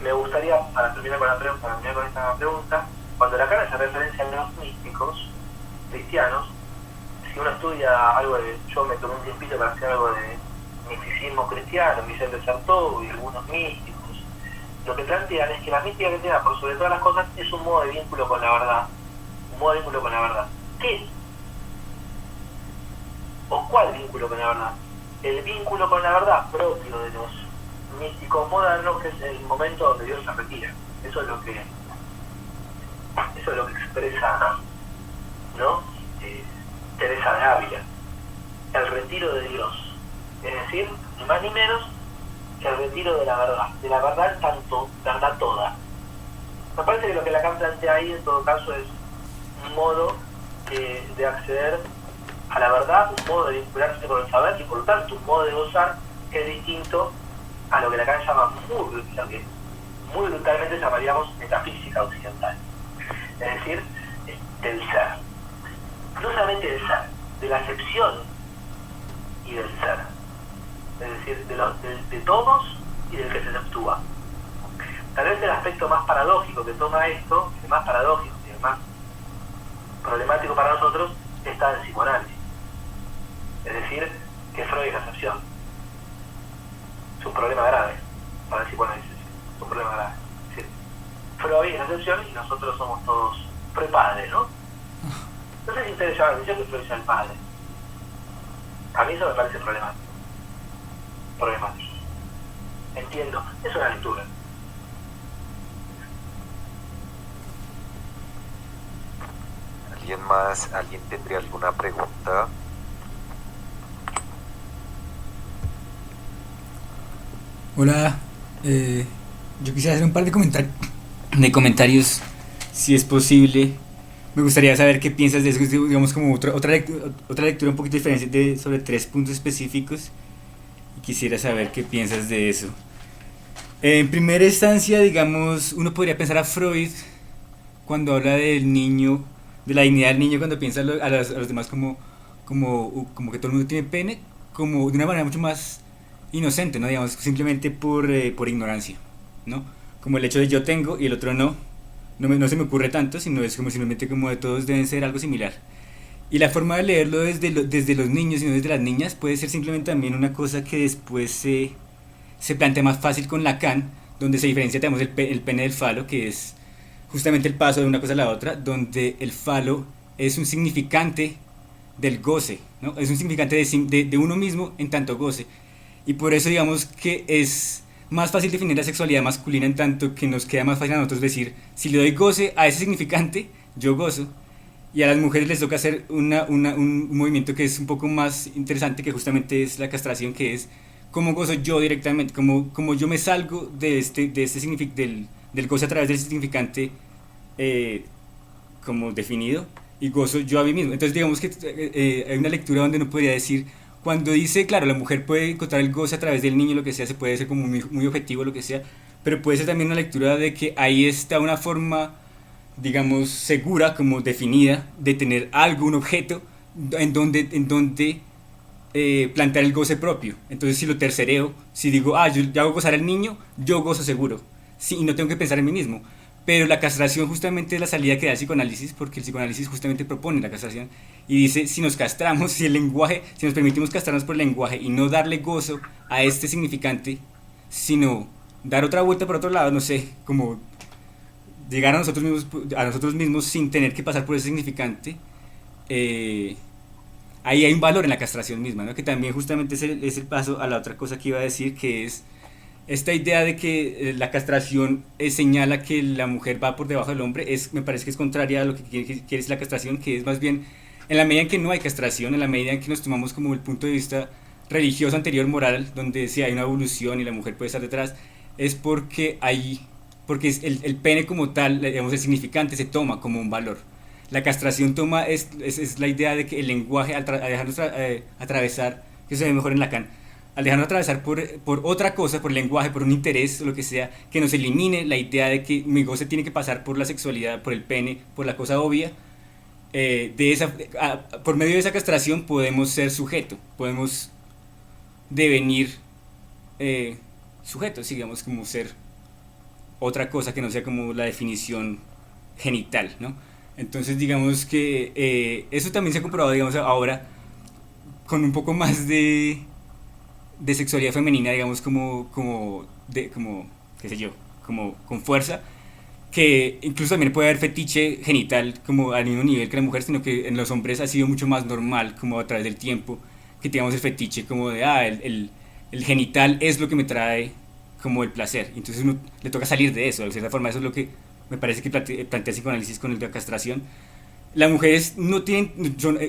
Me gustaría, para terminar con esta pregunta, cuando Lacan hace referencia a los místicos cristianos, si uno estudia algo de, yo me tomé un tiempito para hacer algo de misticismo cristiano, Vicente Sartor y algunos místicos, lo que plantean es que la mística cristiana, por sobre todas las cosas, es un modo de vínculo con la verdad. Un modo de vínculo con la verdad. ¿Qué? ¿O cuál vínculo con la verdad? El vínculo con la verdad propio de los místicos modernos, que es el momento donde Dios se retira. Eso es lo que expresa, ¿no? Teresa de Ávila, el retiro de Dios, es decir, ni más ni menos que el retiro de la verdad tanto, verdad toda. Me parece que lo que Lacan plantea ahí en todo caso es un modo de acceder a la verdad, un modo de vincularse con el saber y por lo tanto un modo de gozar que es distinto a lo que Lacan llama muy brutalmente llamaríamos metafísica occidental, es decir, del ser. No solamente del ser, de la acepción y del ser, es decir, de todos y del que se actúa. Tal vez el aspecto más paradójico que toma esto, el más paradójico y el más problemático para nosotros, está en el psicoanálisis. Es decir, que Freud es la acepción. Es un problema grave para el psicoanálisis. Es un problema grave. Es decir, Freud es la acepción y nosotros somos todos pre-padres, ¿no? No sé si ustedes llaman la atención que Freud sea el padre. A mí eso me parece problemático. Entiendo, es una lectura. ¿Alguien tendría alguna pregunta? Hola, yo quisiera hacer un par de comentarios, si es posible. Me gustaría saber qué piensas de eso, digamos como otra lectura un poquito diferente sobre 3 puntos específicos. Y quisiera saber qué piensas de eso. En primera instancia, digamos, uno podría pensar a Freud cuando habla del niño, de la dignidad del niño, cuando piensa a los demás como que todo el mundo tiene pene, como de una manera mucho más inocente, ¿no? Digamos, simplemente por ignorancia, ¿no? Como el hecho de yo tengo y el otro no se me ocurre tanto, sino es como simplemente como de todos deben ser algo similar. Y la forma de leerlo desde los niños y no desde las niñas puede ser simplemente también una cosa que después se plantea más fácil con Lacan, donde se diferencia, tenemos el pene del falo, que es justamente el paso de una cosa a la otra, donde el falo es un significante del goce, ¿no? Es un significante de uno mismo en tanto goce. Y por eso digamos que es más fácil definir la sexualidad masculina en tanto que nos queda más fácil a nosotros decir, si le doy goce a ese significante, yo gozo. Y a las mujeres les toca hacer un movimiento que es un poco más interesante, que justamente es la castración, que es cómo gozo yo directamente, cómo yo me salgo del goce a través del significante como definido, y gozo yo a mí mismo. Entonces digamos que hay una lectura donde uno podría decir, cuando dice, claro, la mujer puede encontrar el goce a través del niño, lo que sea, se puede ser como muy objetivo, lo que sea, pero puede ser también una lectura de que ahí está una forma, digamos, segura, como definida, de tener algo, un objeto, en donde plantear el goce propio. Entonces si lo tercereo, si digo, yo hago gozar al niño, yo gozo seguro, sí, y no tengo que pensar en mí mismo. pero la castración justamente es la salida que da el psicoanálisis, porque el psicoanálisis justamente propone la castración y dice, si nos castramos, si el lenguaje, si nos permitimos castrarnos por el lenguaje y no darle gozo a este significante, sino dar otra vuelta por otro lado, no sé, como llegar a nosotros mismos sin tener que pasar por ese significante, eh, ahí hay un valor en la castración misma, ¿no? Que también justamente es el paso a la otra cosa que iba a decir, que es esta idea de que la castración señala que la mujer va por debajo del hombre, me parece que es contraria a lo que quiere decir la castración, que es más bien, en la medida en que no hay castración, en la medida en que nos tomamos como el punto de vista religioso anterior moral, donde si hay una evolución y la mujer puede estar detrás, es porque es el pene como tal, digamos, el significante se toma como un valor. La castración toma es la idea de que el lenguaje, al dejarnos atravesar, que se ve mejor en Lacan, al dejarnos atravesar por otra cosa, por el lenguaje, por un interés o lo que sea, que nos elimine la idea de que mi goce tiene que pasar por la sexualidad, por el pene, por la cosa obvia. Por medio de esa castración podemos ser sujeto, podemos devenir sujetos, digamos, como ser otra cosa que no sea como la definición genital, ¿no? Entonces digamos que eso también se ha comprobado, digamos, ahora con un poco más de sexualidad femenina, digamos, como, qué sé yo, como con fuerza, que incluso también puede haber fetiche genital como al mismo nivel que la mujer, sino que en los hombres ha sido mucho más normal, como a través del tiempo, que tengamos el fetiche como de, el genital es lo que me trae como el placer. Entonces uno le toca salir de eso, de cierta forma. Eso es lo que me parece que plantea el psicoanálisis con la castración. Las mujeres no tienen,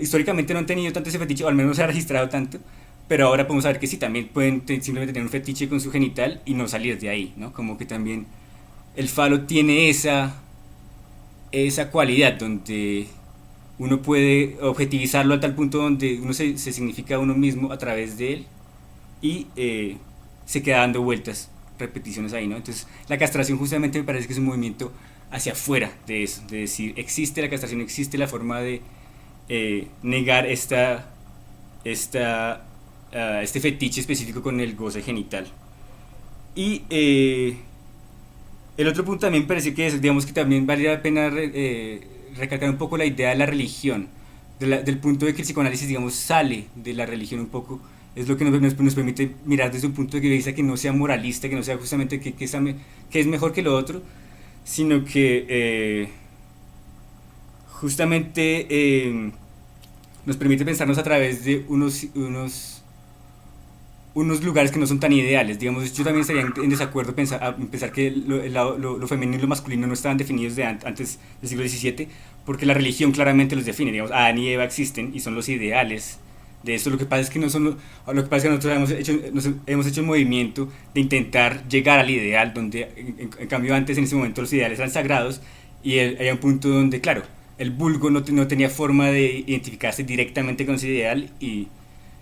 históricamente no han tenido tanto ese fetiche, o al menos no se ha registrado tanto, pero ahora podemos saber que sí, también pueden simplemente tener un fetiche con su genital y no salir de ahí, ¿no? Como que también el falo tiene esa cualidad donde uno puede objetivizarlo a tal punto donde uno se significa a uno mismo a través de él y se queda dando vueltas, repeticiones ahí, ¿no? Entonces la castración justamente me parece que es un movimiento hacia afuera de eso, de decir, existe la castración, existe la forma de negar este fetiche específico con el goce genital. Y el otro punto también parece que es, digamos que también vale la pena recalcar un poco la idea de la religión, del punto de que el psicoanálisis, digamos, sale de la religión un poco, es lo que nos permite mirar desde un punto de vista que no sea moralista, que no sea justamente que es mejor que lo otro, sino que justamente nos permite pensarnos a través de unos lugares que no son tan ideales. Digamos, yo también estaría en desacuerdo pensar que lo femenino y lo masculino no estaban definidos antes del siglo XVII, porque la religión claramente los define. Digamos, Adán y Eva existen y son los ideales de esto. Lo que pasa es que no son lo que pasa es que nosotros hemos hecho un movimiento de intentar llegar al ideal, donde en cambio antes, en ese momento, los ideales eran sagrados y hay un punto donde, claro, el vulgo no tenía forma de identificarse directamente con ese ideal y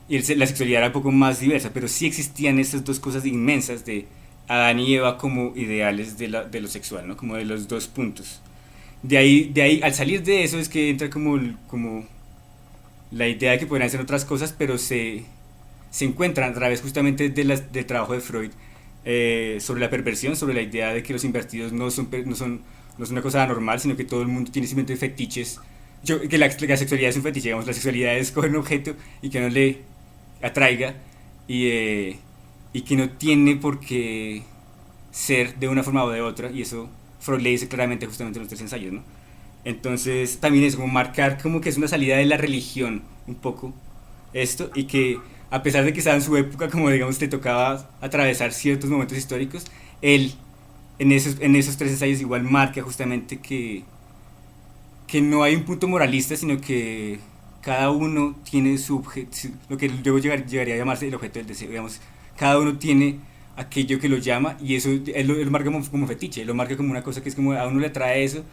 la sexualidad era un poco más diversa, pero sí existían estas dos cosas inmensas de Adán y Eva como ideales de lo sexual, ¿no? Como de los dos puntos. De ahí, al salir de eso es que entra como la idea de que podrían ser otras cosas, pero se encuentran a través justamente del trabajo de Freud sobre la perversión, sobre la idea de que los invertidos no son una cosa anormal, sino que todo el mundo tiene simplemente fetiches. Que la sexualidad es un fetiche, digamos, la sexualidad es coger un objeto y que no le atraiga y que no tiene por qué ser de una forma o de otra, y eso Freud le dice claramente justamente en los tres ensayos, ¿no? Entonces también es como marcar como que es una salida de la religión un poco esto, y que a pesar de que estaba en su época, como digamos te tocaba atravesar ciertos momentos históricos, él en esos tres ensayos igual marca justamente que no hay un punto moralista, sino que cada uno tiene lo que luego llegaría a llamarse el objeto del deseo, digamos, cada uno tiene aquello que lo llama, y eso él lo marca como fetiche, lo marca como una cosa que es como a uno le atrae eso,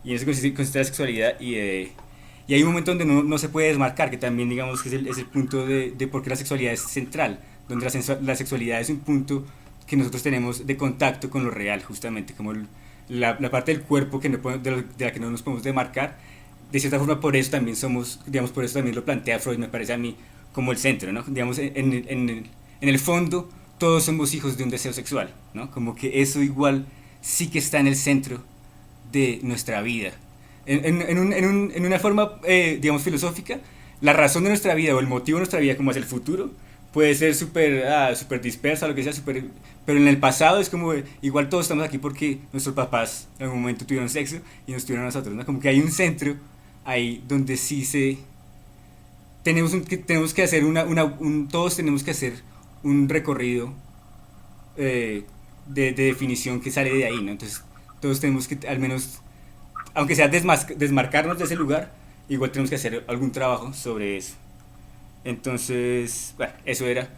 y en eso consiste la sexualidad, y hay un momento donde no se puede desmarcar, que también digamos que es el punto de por qué la sexualidad es central, donde la sexualidad es un punto que nosotros tenemos de contacto con lo real, justamente, como la parte del cuerpo de la que no nos podemos demarcar. De cierta forma, por eso también por eso también lo plantea Freud, me parece a mí, como el centro, ¿no? Digamos, en el fondo, todos somos hijos de un deseo sexual, ¿no? Como que eso igual sí que está en el centro de nuestra vida. En una forma, digamos, filosófica, la razón de nuestra vida o el motivo de nuestra vida, como es el futuro, puede ser súper dispersa, lo que sea, pero en el pasado es como, igual todos estamos aquí porque nuestros papás en algún momento tuvieron sexo y nos tuvieron a nosotros, ¿no? Como que hay un centro ahí donde sí tenemos que hacer todos tenemos que hacer un recorrido de definición que sale de ahí, ¿no? Entonces, todos tenemos que, al menos, aunque sea desmarcarnos de ese lugar, igual tenemos que hacer algún trabajo sobre eso. Entonces, bueno, eso era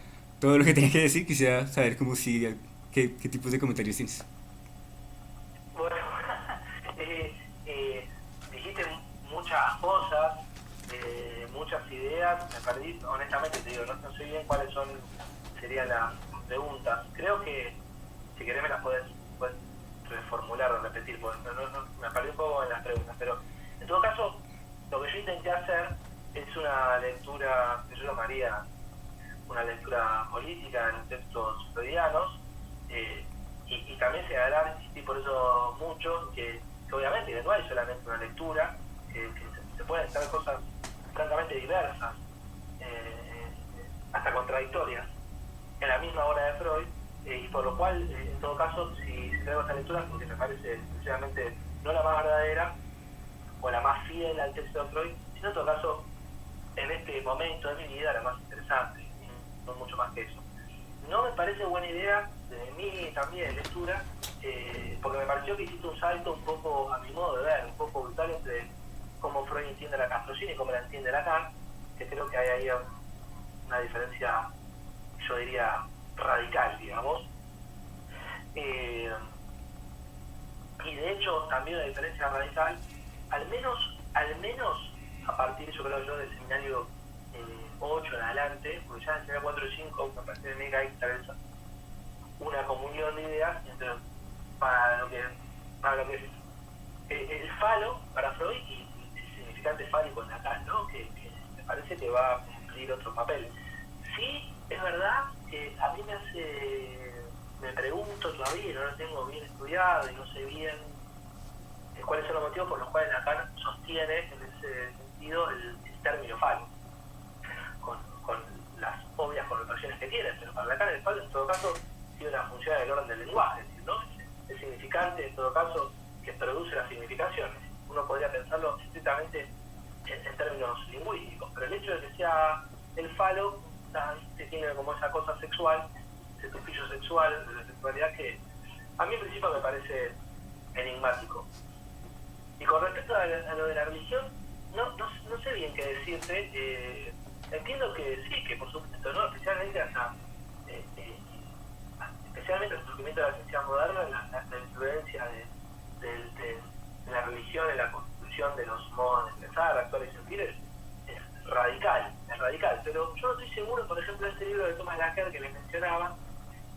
todo lo que tenía que decir. Quisiera saber cómo si, qué tipos de comentarios tienes. Bueno, dijiste muchas cosas, muchas ideas, me perdí, honestamente te digo, no sé bien cuáles serían las preguntas. Creo que si querés me las puedes reformular o repetir, porque me perdí un poco en las preguntas, pero en todo caso, lo que yo intenté hacer es una lectura que yo llamaría una lectura política de los textos freudianos, y también se harán insistir por eso mucho, que obviamente no hay solamente una lectura, que se pueden estar cosas francamente diversas, hasta contradictorias, en la misma obra de Freud, y por lo cual, en todo caso, si traigo esta lectura, porque me parece sinceramente no la más verdadera o la más fiel al texto de Freud, sino en todo caso, en este momento de mi vida, la más interesante, y no mucho más que eso. No me parece buena idea, de mí también, lectura, porque me pareció que hiciste un salto un poco, a mi modo de ver, un poco brutal entre cómo Freud entiende la castrocina y cómo la entiende Lacan, que creo que hay ahí una diferencia, yo diría, radical, digamos. Y de hecho, también una diferencia radical, al menos a partir, yo creo yo, del seminario 8 en adelante, porque ya en el seminario 4 y 5 me parece que hay tal vez una comunión de ideas entre para lo que es el falo para Freud y el significante fálico en Lacan, ¿no? Que me parece que va a cumplir otro papel. Sí, es verdad que a mí me pregunto todavía, no lo tengo bien estudiado y no sé bien cuáles son los motivos por los cuales Lacan sostiene en ese sentido el término falo, con las obvias connotaciones que tiene, pero para Lacan el falo en todo caso tiene una función del orden del lenguaje, ¿no? Es significante en todo caso que produce las significaciones. Uno podría pensarlo estrictamente en términos lingüísticos, pero el hecho de que sea el falo que tiene como esa cosa sexual, ese tufillo sexual de la sexualidad, que a mí en principio me parece enigmático. Y con respecto a lo de la religión, no sé bien qué decirte. Entiendo que sí, que por supuesto, ¿no? Especialmente especialmente el surgimiento de la ciencia moderna, la influencia de la religión en la construcción de los modos de pensar, actuar y sentir es radical, pero yo no estoy seguro, por ejemplo, de este libro de Thomas Lacan que les mencionaba,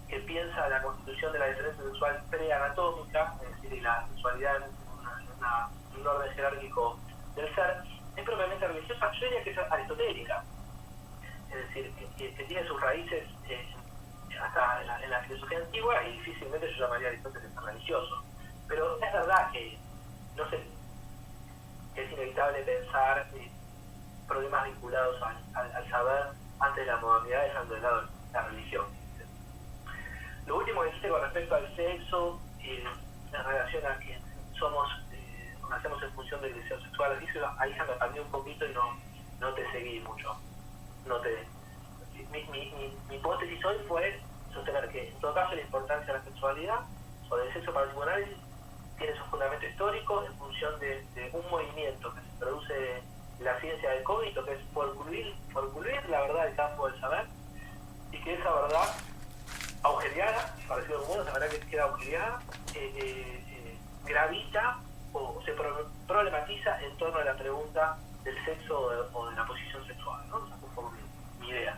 que piensa la constitución de la diferencia sexual preanatómica, es decir, la sexualidad en un orden jerárquico del ser, es propiamente religiosa. Yo diría que es aristotélica, es decir, que tiene sus raíces hasta en la filosofía antigua, y difícilmente yo llamaría a Aristóteles religioso. Pero es verdad que, no sé, es inevitable pensar problemas vinculados al saber antes de la modernidad, dejando de lado la religión. Lo último que dijiste con respecto al sexo, en relación a que nacemos en función del deseo sexual, ahí ya me perdí un poquito y no te seguí mucho. Mi hipótesis hoy fue sostener que, en todo caso, la importancia de la sexualidad o del sexo para el psicoanálisis tiene su fundamento histórico en función de un movimiento que se produce en la ciencia del cogito, que es forcluir la verdad del campo del saber, y que esa verdad agujereada, parecido al mundo, esa verdad que queda agujereada, gravita o se problematiza en torno a la pregunta del sexo o de la posición sexual, ¿no? Esa fue un poco mi idea.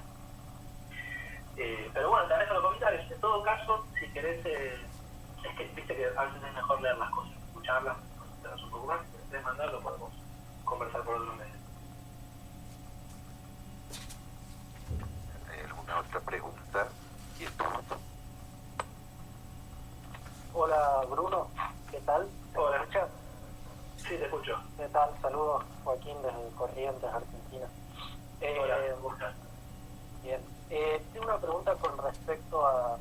Pero bueno, te dejo los comentarios. En todo caso, si querés, es que viste que a veces es mejor leer las cosas, escucharlas, entenderlas un poco más. Si querés mandarlo, podemos conversar por otro medio. ¿Hay alguna otra pregunta? Hola Bruno, ¿qué tal? Hola. ¿Me escuchas? ¿Qué tal? Saludos, Joaquín, desde Corrientes, Argentina. Hola, ¿cómo estás? Bien. Tengo una pregunta con respecto a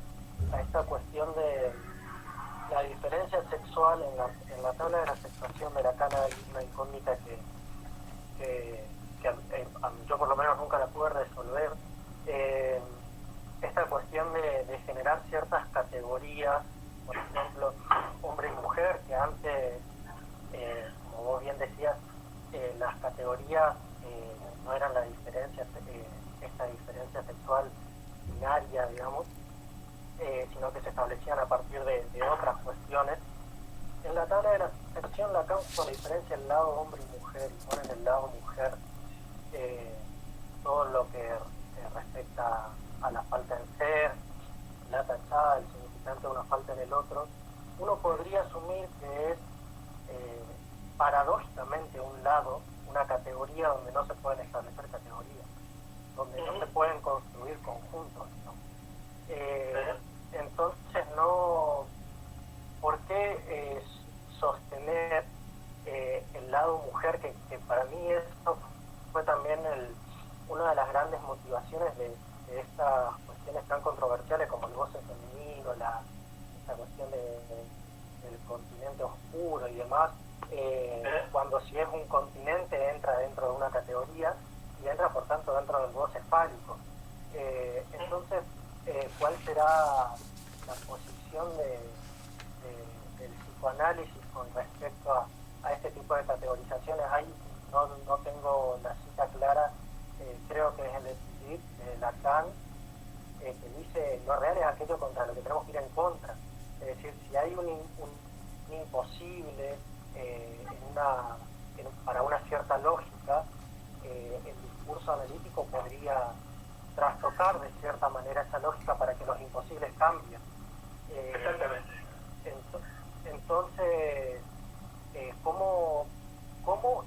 esta cuestión de la diferencia sexual en la tabla de la sexuación de Lacan. Hay una incógnita que yo por lo menos nunca la pude resolver. Esta cuestión de generar ciertas categorías, por ejemplo, hombre y mujer, que antes, como vos bien decías, las categorías no eran la diferencia, esta diferencia sexual binaria, digamos, sino que se establecían a partir de otras cuestiones. En la tabla de la sección Lacan la diferencia el lado hombre y mujer, y pone en el lado mujer todo lo que respecta a la falta en ser, la tachada, el significante de una falta en el otro. Uno podría asumir que es paradójicamente un lado, una categoría donde no se pueden establecer categorías, donde no se pueden construir conjuntos, ¿no? Entonces, no, ¿por qué sostener el lado mujer, que para mí eso fue también una de las grandes motivaciones de estas cuestiones tan controversiales como el goce femenino, esta cuestión del continente oscuro y demás? Cuando si es un continente entra dentro de una categoría y entra por tanto dentro del goce fálico. Entonces, ¿cuál será la posición del psicoanálisis con respecto a este tipo de categorizaciones? Ahí no tengo la cita clara, creo que es el Philippe de Lacan, que dice lo real es aquello contra lo que tenemos que ir en contra. Es decir, si hay un imposible para una cierta lógica, el discurso analítico podría trastocar de cierta manera esa lógica para que los imposibles cambien. Exactamente. Entonces, ¿cómo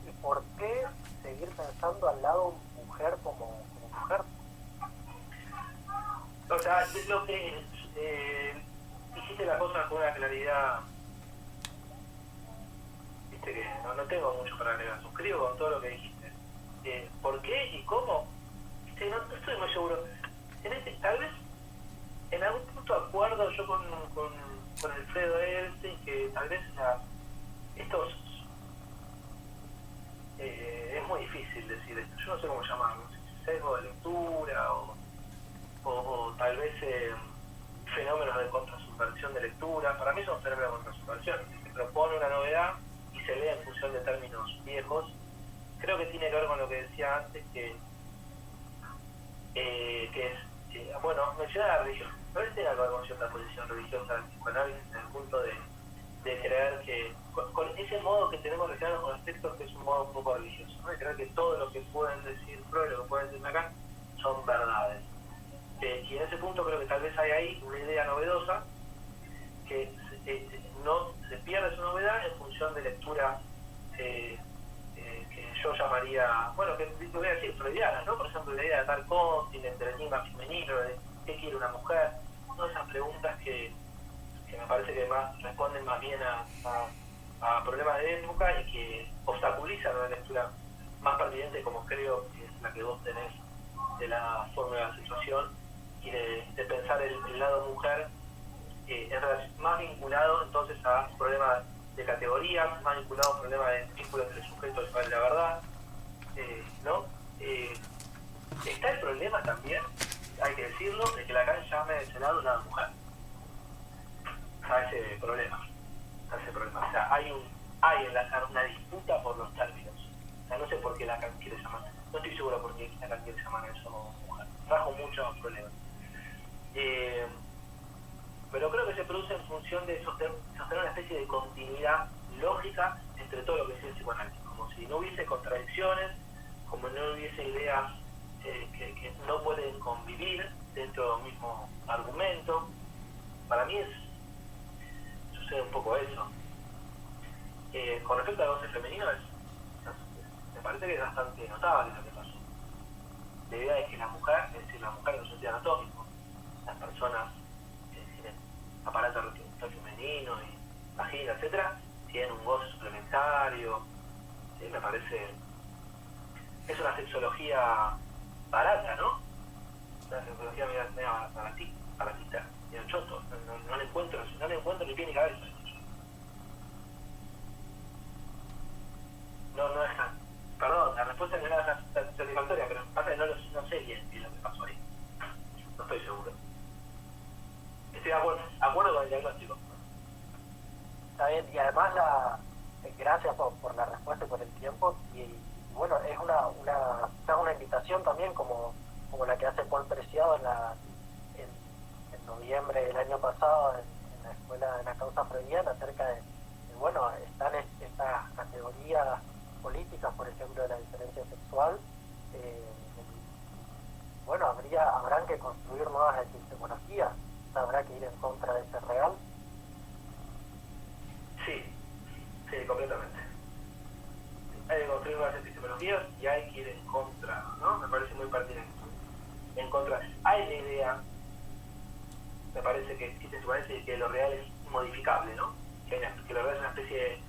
y por qué seguir pensando al lado mujer como mujer? O sea, lo que dijiste la cosa con una claridad, viste que no tengo mucho para agregar, suscribo con todo lo que dijiste. ¿Por qué y cómo? No estoy muy seguro. Tal vez en algún punto acuerdo yo con Alfredo Elstein que tal vez estos es muy difícil decir esto, yo no sé cómo llamarlo, sesgo de lectura o tal vez fenómenos de contrasubversión de lectura. Para mí son fenómenos de contrasubversión. Se propone una novedad y se lee en función de términos viejos. Creo que tiene que ver con lo que decía antes, que es, bueno, mencionar la religión. Tal vez tenga que ver con cierta posición religiosa del psicoanálisis, en el punto de creer que, con ese modo que tenemos de crear con los textos, que es un modo un poco religioso, ¿no? De creer que todo lo que pueden decir Freud, lo que pueden decir Lacan, son verdades. Y en ese punto creo que tal vez hay ahí una idea novedosa que no se pierde su novedad en función de lecturas que yo llamaría, bueno, que voy a decir freudianas, ¿no? Por ejemplo, la idea de tal continente, del enigma femenino, de qué quiere una mujer, todas esas preguntas que me parece que más responden más bien a problemas de época y que obstaculizan una lectura más pertinente, como creo que es la que vos tenés de la fórmula de la situación y de pensar el lado mujer más vinculado entonces a problemas de categorías, más vinculado a problemas de vínculo entre el sujeto y la verdad, ¿no? Está el problema también, hay que decirlo, de que Lacan llame de ese lado una mujer. A ese problema. O sea, hay en Lacan una disputa por los términos. O sea, no sé por qué Lacan quiere llamar, no estoy seguro por qué Lacan quiere llamar a eso mujer. Trajo muchos problemas. Pero creo que se produce en función de sostener una especie de continuidad lógica entre todo lo que es el psicoanálisis, como si no hubiese contradicciones, como no hubiese ideas que no pueden convivir dentro del mismo argumento. Para mí sucede un poco eso. Con respecto al goce femenino, me parece que es bastante notable lo que pasó. La idea es que la mujer, es decir, la mujer en un sentido anatómico, las personas que tienen aparato reproductor femenino y vagina, etcétera, tienen un goce suplementario ¿sí? Me parece, es una sexología barata, ¿no? Una sexología media baratita, medio choto, no le encuentro ni pie ni cabeza. No es, perdón, la respuesta no era satisfactoria, pero pasa que no sé bien lo que pasó ahí. No estoy seguro. Estoy de acuerdo con el diagnóstico. Está bien, y además gracias por la respuesta y por el tiempo. Y bueno, es una invitación también como la que hace Paul Preciado en noviembre del año pasado en la escuela de la causa freudiana, acerca de bueno, están estas categorías políticas, por ejemplo, de la diferencia sexual. Bueno, habrán que construir nuevas epistemologías, habrá que ir en contra de ese real. Sí, completamente. Hay que construir nuevas epistemologías y hay que ir en contra, ¿no? Me parece muy pertinente. En contra. Hay la idea, me parece que existe que lo real es modificable, ¿no? Que lo real es una especie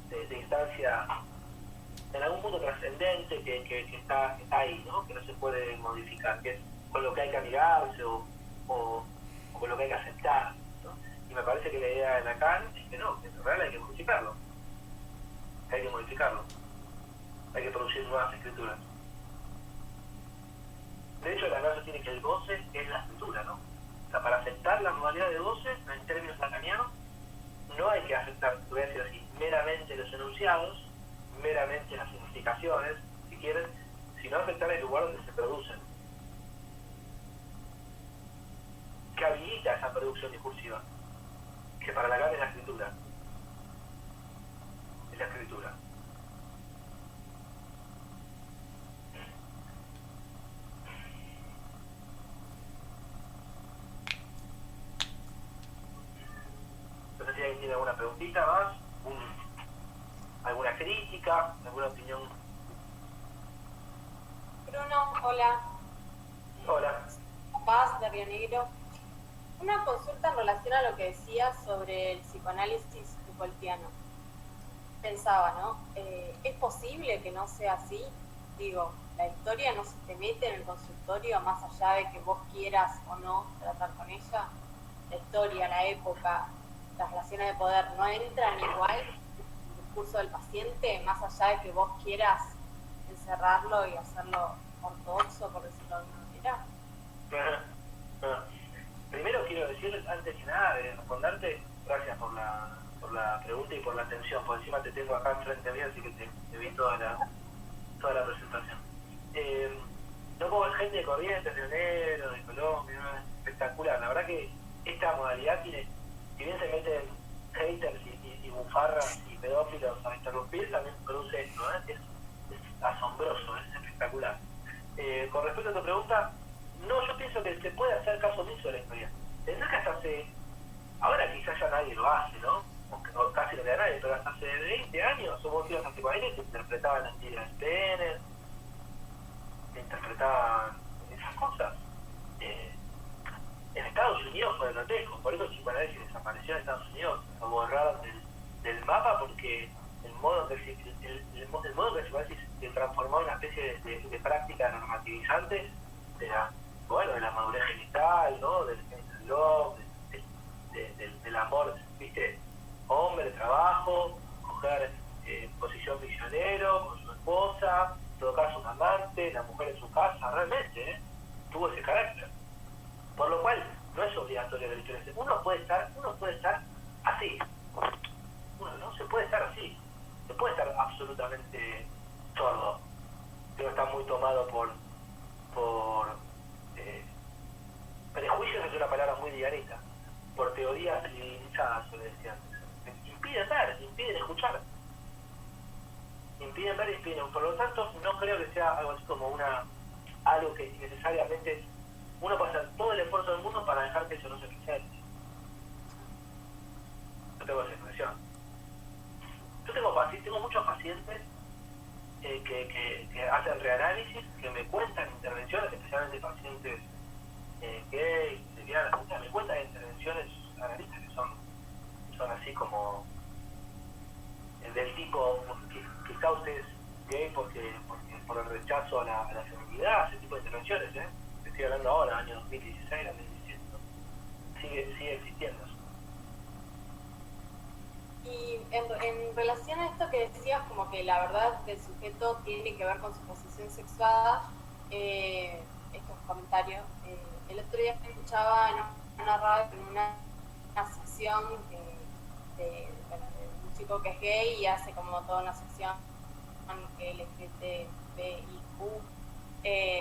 de instancia en algún punto trascendente que está ahí, ¿no? Que no se puede modificar, que es con lo que hay que amigarse o con lo que hay que aceptar, ¿no? Y me parece que la idea de Lacan es que no, que en realidad hay que modificarlo. Hay que producir nuevas escrituras. De hecho, Lacan sostiene que el goce es la escritura, ¿no? O sea, para aceptar la modalidad de goce, en términos lacanianos, no hay que aceptar, voy a decir así, meramente los enunciados, meramente las significaciones, si quieren, sino aceptar el lugar donde se producen. ¿Qué habilita esa producción discursiva? Que para Lacan es la escritura. Es la escritura. No sé si alguien tiene alguna preguntita más, alguna crítica, alguna opinión. Bruno, hola. Hola. Paz de Río Negro. Una consulta en relación a lo que decías sobre el psicoanálisis Foucaultiano. Pensaba, ¿no? ¿Es posible que no sea así? Digo, la historia no se te mete en el consultorio más allá de que vos quieras o no tratar con ella. La historia, la época, las relaciones de poder no entran igual en el discurso del paciente más allá de que vos quieras encerrarlo y hacerlo ortodoxo, por decirlo de alguna manera. Primero quiero decir, antes que nada, de responderte, gracias por la pregunta y por la atención, por encima te tengo acá enfrente mío, así que te vi toda la presentación. No puedo ver gente de Corrientes, de Enero, de Colombia, ¿no? Espectacular. La verdad que esta modalidad tiene, si bien se meten haters y bufarras y pedófilos a interrumpir, también produce esto, ¿eh? Es asombroso, es espectacular. Con respecto a tu pregunta, no, yo pienso que se puede hacer caso omiso de la historia. Pensás que hasta ahora quizás ya nadie lo hace, ¿no? O casi no le da nadie, pero hasta hace 20 años hubo tíos antiguamente que interpretaban en Díaz Penner, que interpretaban esas cosas. En Estados Unidos fue grotesco, por eso el psicoanálisis desapareció en Estados Unidos, lo borraron del mapa porque el modo en que el psicoanálisis se transformó en una especie de práctica normativizante de la madurez genital, ¿no? Del genital love, del amor, ¿viste? Hombre, trabajo, mujer, posición misionero, con su esposa, en todo caso un amante, la mujer en su casa, realmente, tuvo ese carácter. Por lo cual, no es obligatorio que la historia uno puede estar así. Uno no se puede estar así. Se puede estar absolutamente sordo. Pero está muy tomado por prejuicios, es una palabra muy livianita, por teorías civilizadas, se le decía antes. Impiden ver, impiden escuchar. Impiden ver y impiden. Por lo tanto, no creo que sea algo así como algo que necesariamente uno puede hacer todo el esfuerzo del mundo para dejar que eso no se presente. Yo tengo esa impresión. Yo tengo muchos pacientes que hacen reanálisis, que me cuentan intervenciones, especialmente pacientes gays, lesbianas, me cuentan intervenciones analistas que son así como del tipo que causan la feminidad, ese tipo de intervenciones, estoy hablando ahora, año 2016, 2017, sigue existiendo eso. Y en relación a esto que decías, como que la verdad del sujeto tiene que ver con su posición sexuada, estos comentarios, el otro día escuchaba en una radio, en una sección de un chico que es gay y hace como toda una sección LGTBIQ,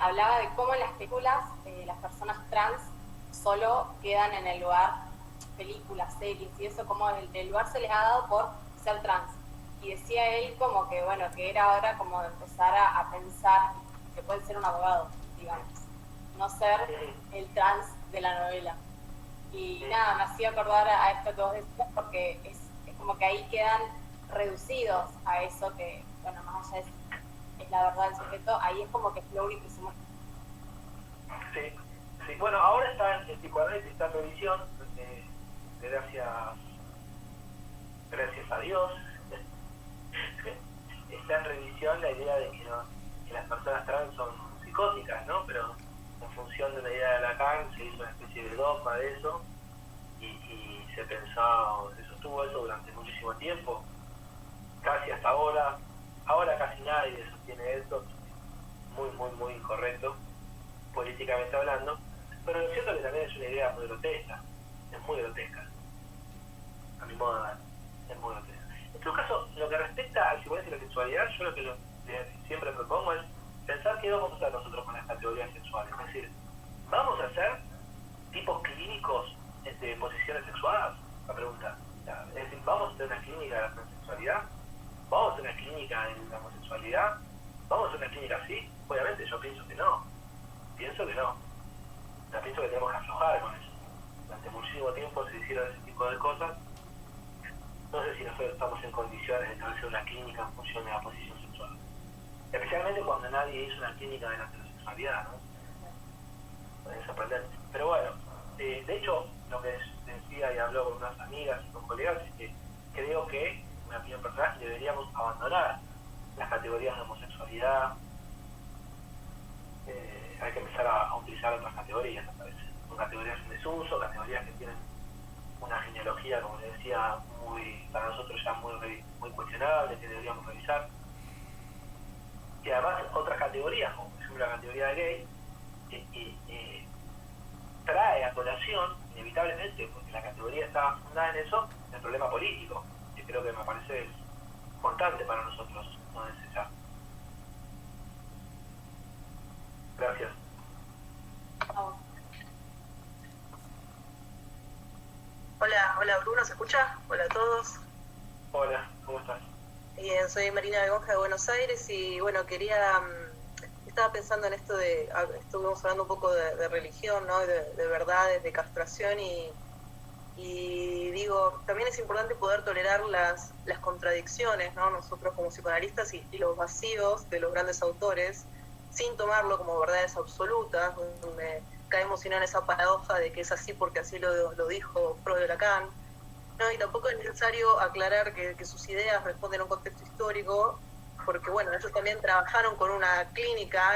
hablaba de cómo en las películas las personas trans solo quedan en el lugar, películas, series y eso, como el lugar se les ha dado por ser trans. Y decía él como que, bueno, que era hora como de empezar a pensar que puede ser un abogado, digamos, no ser el trans de la novela. Y nada, me hacía acordar a esto que vos decías, porque es como que ahí quedan reducidos a eso que, bueno, más allá es la verdad del sujeto, ahí es como que es lo único que se muestra. Sí, bueno, ahora está en psicoanálisis, está en revisión, gracias a Dios, está en revisión la idea de que las personas trans son psicóticas, ¿no? Pero en función de la idea de Lacan se hizo una especie de dogma de eso y se pensó, se sostuvo eso durante muchísimo tiempo, casi hasta ahora casi nadie sostiene eso, muy incorrecto, políticamente hablando, pero lo cierto es que también es una idea muy grotesca, es muy grotesca, a mi modo de ver, es muy grotesca. En todo caso, lo que respecta al psicoanálisis y la sexualidad, yo lo que siempre propongo es pensar qué vamos a hacer nosotros con las categorías sexuales, es decir, ¿vamos a hacer tipos clínicos de posiciones sexuadas? La pregunta, es decir, ¿vamos a tener una clínica de la transexualidad? ¿Vamos a tener una clínica en la homosexualidad? ¿Vamos a tener una clínica así? Obviamente yo pienso que no. Pienso que tenemos que aflojar con eso. Durante muchísimo tiempo se hicieron ese tipo de cosas. No sé si nosotros estamos en condiciones de establecer una clínica en función de la posición sexual. Especialmente cuando nadie hizo una clínica de la heterosexualidad, ¿no? Es sorprendente. Pero bueno, de hecho, lo que decía y habló con unas amigas y con colegas es que creo que, en mi opinión personal, deberíamos abandonar las categorías de homosexualidad. Hay que empezar a utilizar otras categorías, me parece. Son categorías en desuso, categorías que tienen una genealogía, como les decía, para nosotros ya muy cuestionable, que deberíamos revisar. Y además otras categorías, como por ejemplo la categoría de gay, trae a colación, inevitablemente, porque la categoría está fundada en eso, el problema político, que creo que me parece importante para nosotros no desechar. Gracias. Hola Bruno, ¿se escucha? Hola a todos. Hola, ¿cómo estás? Bien, soy Marina Begonja de Buenos Aires y bueno, estaba pensando en esto estuvimos hablando un poco de religión, ¿no? De verdades, de castración y digo, también es importante poder tolerar las contradicciones, ¿no? Nosotros como psicoanalistas y los vacíos de los grandes autores, sin tomarlo como verdades absolutas, donde caemos sino en esa paradoja de que es así porque así lo dijo Freud o Lacan, ¿no? Y tampoco es necesario aclarar que sus ideas responden a un contexto histórico, porque bueno, ellos también trabajaron con una clínica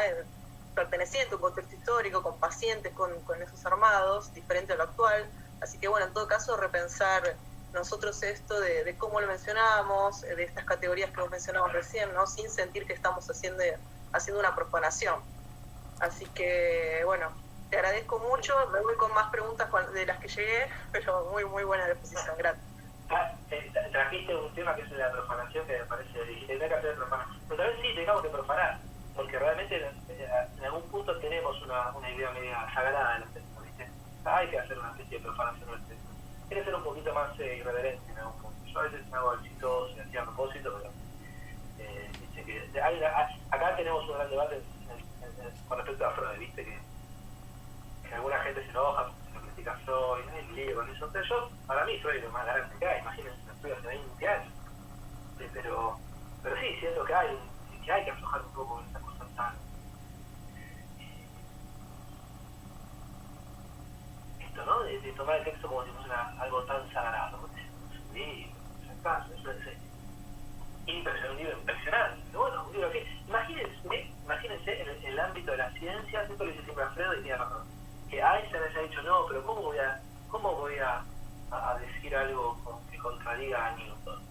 perteneciente a un contexto histórico, con pacientes con esos armados, diferente a lo actual, así que bueno, en todo caso repensar nosotros esto de cómo lo mencionábamos, de estas categorías que vos mencionabas recién, ¿no? Sin sentir que estamos haciendo una profanación. Así que bueno, te agradezco mucho, me voy con más preguntas de las que llegué, pero muy buena la exposición, gracias. Trajiste un tema que es la profanación, que me parece difícil, no hay que hacer profanación, pero tal vez sí tengamos que profanar, porque realmente en algún punto tenemos una idea media sagrada de los textos, ¿viste? Hay que hacer una especie de profanación de los textos. Quiere ser un poquito más irreverente en algún punto. Yo a veces me hago el chistoso y así a propósito, pero viste que acá tenemos un gran debate con respecto a Freud, viste que alguna gente se enoja porque se lo critica a Freud, no hay lío con eso. Pero yo, para mí, Freud es lo más grande que hay. Imagínense, lo estudio hace 20 años. Pero sí, siento que hay que aflojar un poco esa cosa tan... esto, ¿no? De tomar el texto como si fuese algo tan sagrado, ¿no? Es un libro, es un libro impresionante. Pero bueno, un libro así. Imagínense imagínense en el ámbito de la ciencia, esto lo dice siempre Alfredo y tiene razón, que Einstein haya dicho, no, pero ¿cómo voy a decir algo que contradiga a Newton?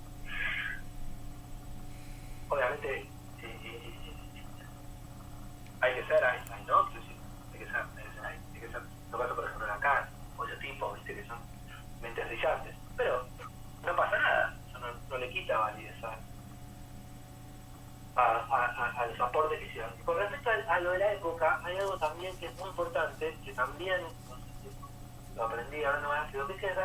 Obviamente hay que ser Einstein, ¿no? Hay que ser, no pasa por ejemplo Lacan, o ese tipo, viste, que son mentes brillantes, pero no pasa nada, eso no le quita validez a los aportes que hicieron. Y con respecto a lo de la época, hay algo también que es muy importante, que también, no sé si lo aprendí ahora no me ha sido, que es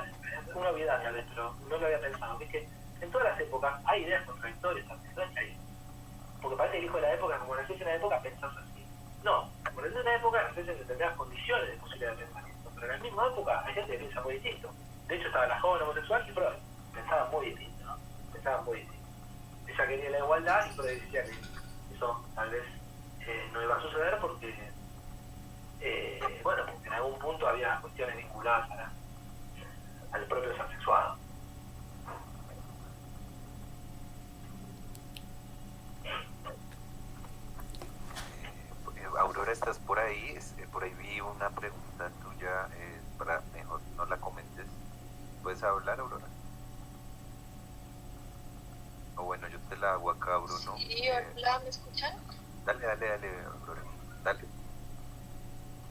una obviedad, tal vez, pero no lo había pensado, que es que en todas las épocas hay ideas contradictorias también, no es que hay, porque parece que el hijo de la época, como nació en una época, pensás así. No, como nació en una época, nació en determinadas condiciones de posibilidad de pensamiento, pero en la misma época hay gente que piensa muy distinto. De hecho, estaba la joven homosexual y Freud pensaba muy distinto, ¿no? Pensaba muy distinto. Ella quería la igualdad y Freud decía que eso tal vez no iba a suceder porque, bueno, porque en algún punto había cuestiones vinculadas al propio sexuado. Aurora, ¿estás por ahí? Por ahí vi una pregunta tuya, para mejor no la comentes. ¿Puedes hablar, Aurora? O bueno, yo te la hago acá, Bruno. Sí, hola, ¿me escuchan? Dale, Aurora, dale.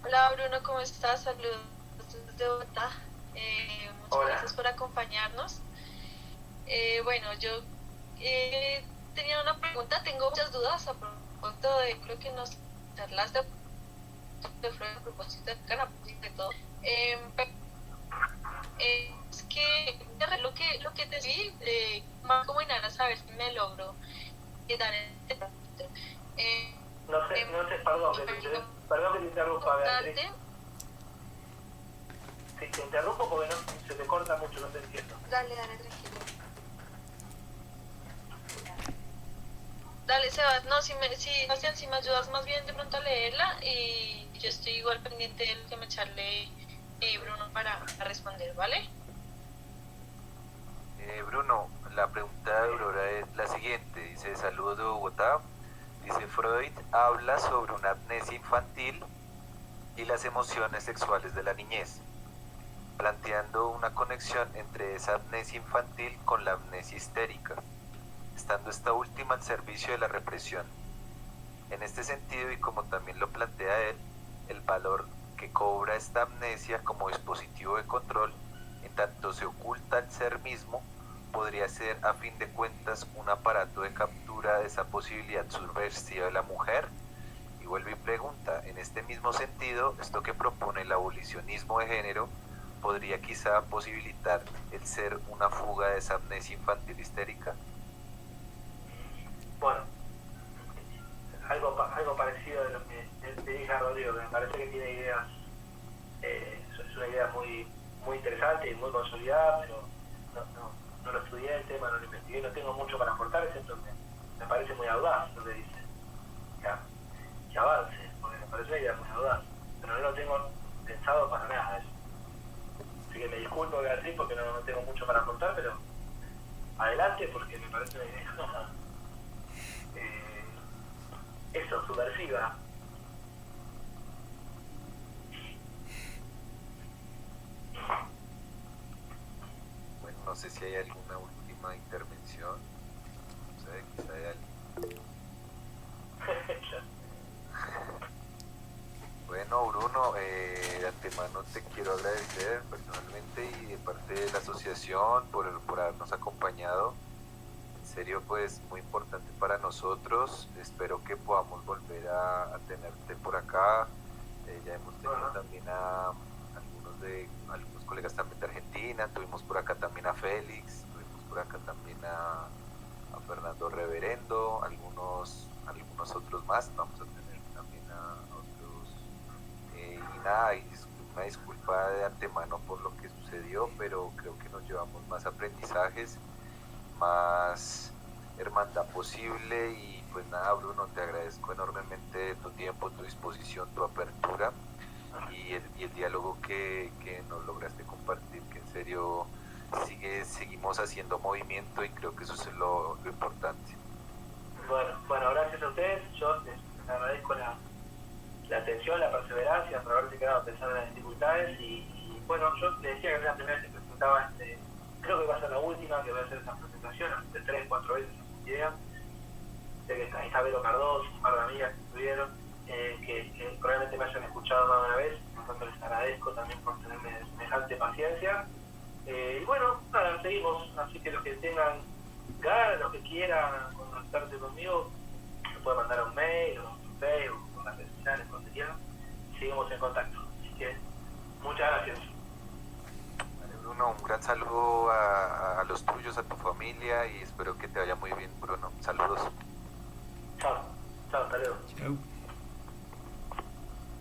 Hola Bruno, ¿cómo estás? Saludos desde Bogotá. Muchas gracias por acompañarnos. Bueno, yo tenía una pregunta, tengo muchas dudas a propósito de lo que nos charlaste de Freud a propósito de todo. Es que lo que te di, más como inhala, saber si me logro quedar en este punto. No sé, perdón que te interrumpa, Beatriz. Sí, te interrumpo porque no, se te corta mucho, no te entiendo. Dale, tranquilo. Dale, Sebas, no, Sebastián, si me ayudas más bien de pronto a leerla, y yo estoy igual pendiente de lo que me charle Bruno para responder, ¿vale? Bruno, la pregunta de Aurora es la siguiente. Dice, saludos de Bogotá. Dice, Freud habla sobre una amnesia infantil y las emociones sexuales de la niñez, planteando una conexión entre esa amnesia infantil con la amnesia histérica, estando esta última al servicio de la represión. En este sentido, y como también lo plantea él, el valor que cobra esta amnesia como dispositivo de control, en tanto se oculta el ser mismo, podría ser a fin de cuentas un aparato de captura de esa posibilidad subversiva de la mujer. Y vuelve y pregunta, en este mismo sentido, esto que propone el abolicionismo de género podría quizá posibilitar el ser una fuga de esa amnesia infantil histérica. Bueno, algo parecido de lo que te dije a Rodrigo, que me parece que tiene ideas, es una idea muy interesante y muy consolidada, pero no lo estudié el tema, no lo investigué, no tengo mucho para aportar, excepto me parece muy audaz lo que dice. Que avance, porque me parece una idea muy audaz, pero no lo tengo pensado para nada eso. Así que me disculpo, Beatriz, porque no tengo mucho para aportar, pero adelante, porque me parece una idea eso, subversiva. Bueno, no sé si hay alguna última intervención. No sé, quizá hay alguien. Bueno, Bruno, de antemano te quiero agradecer personalmente y de parte de la asociación por habernos acompañado. En serio, pues muy importante para nosotros. Espero que podamos volver a tenerte por acá. Ya hemos tenido también a algunos colegas también de Argentina. Tuvimos por acá también a Félix, tuvimos por acá también a Fernando Reverendo, algunos otros más. Vamos a tener también a otros. Y nada, una disculpa de antemano por lo que sucedió, pero creo que nos llevamos más aprendizajes, más hermandad posible. Y pues nada, Bruno, te agradezco enormemente tu tiempo, tu disposición, tu apertura y el diálogo que nos lograste compartir, que en serio seguimos haciendo movimiento y creo que eso es lo importante. Bueno, gracias a ustedes. Yo les agradezco la atención, la perseverancia por haberse quedado a pesar de las dificultades y bueno, yo le decía que era la primera vez que presentaba, creo que va a ser la última que voy a hacer esta presentación, de 3-4 veces en idea. Sé que está Isabel Cardoso, un par de amigas que estuvieron, que probablemente me hayan escuchado más de una vez, por tanto les agradezco también por tenerme semejante paciencia. Y bueno, nada, seguimos, así que los que tengan ganas, los que quieran contactarse conmigo, me pueden mandar un mail o un Facebook, o las redes sociales, donde quieran, seguimos en contacto. Así que muchas gracias. Vale, Bruno, un gran saludo a los tuyos, a tu familia y espero que te vaya muy bien, Bruno. Saludos. Chao, hasta luego. Chao.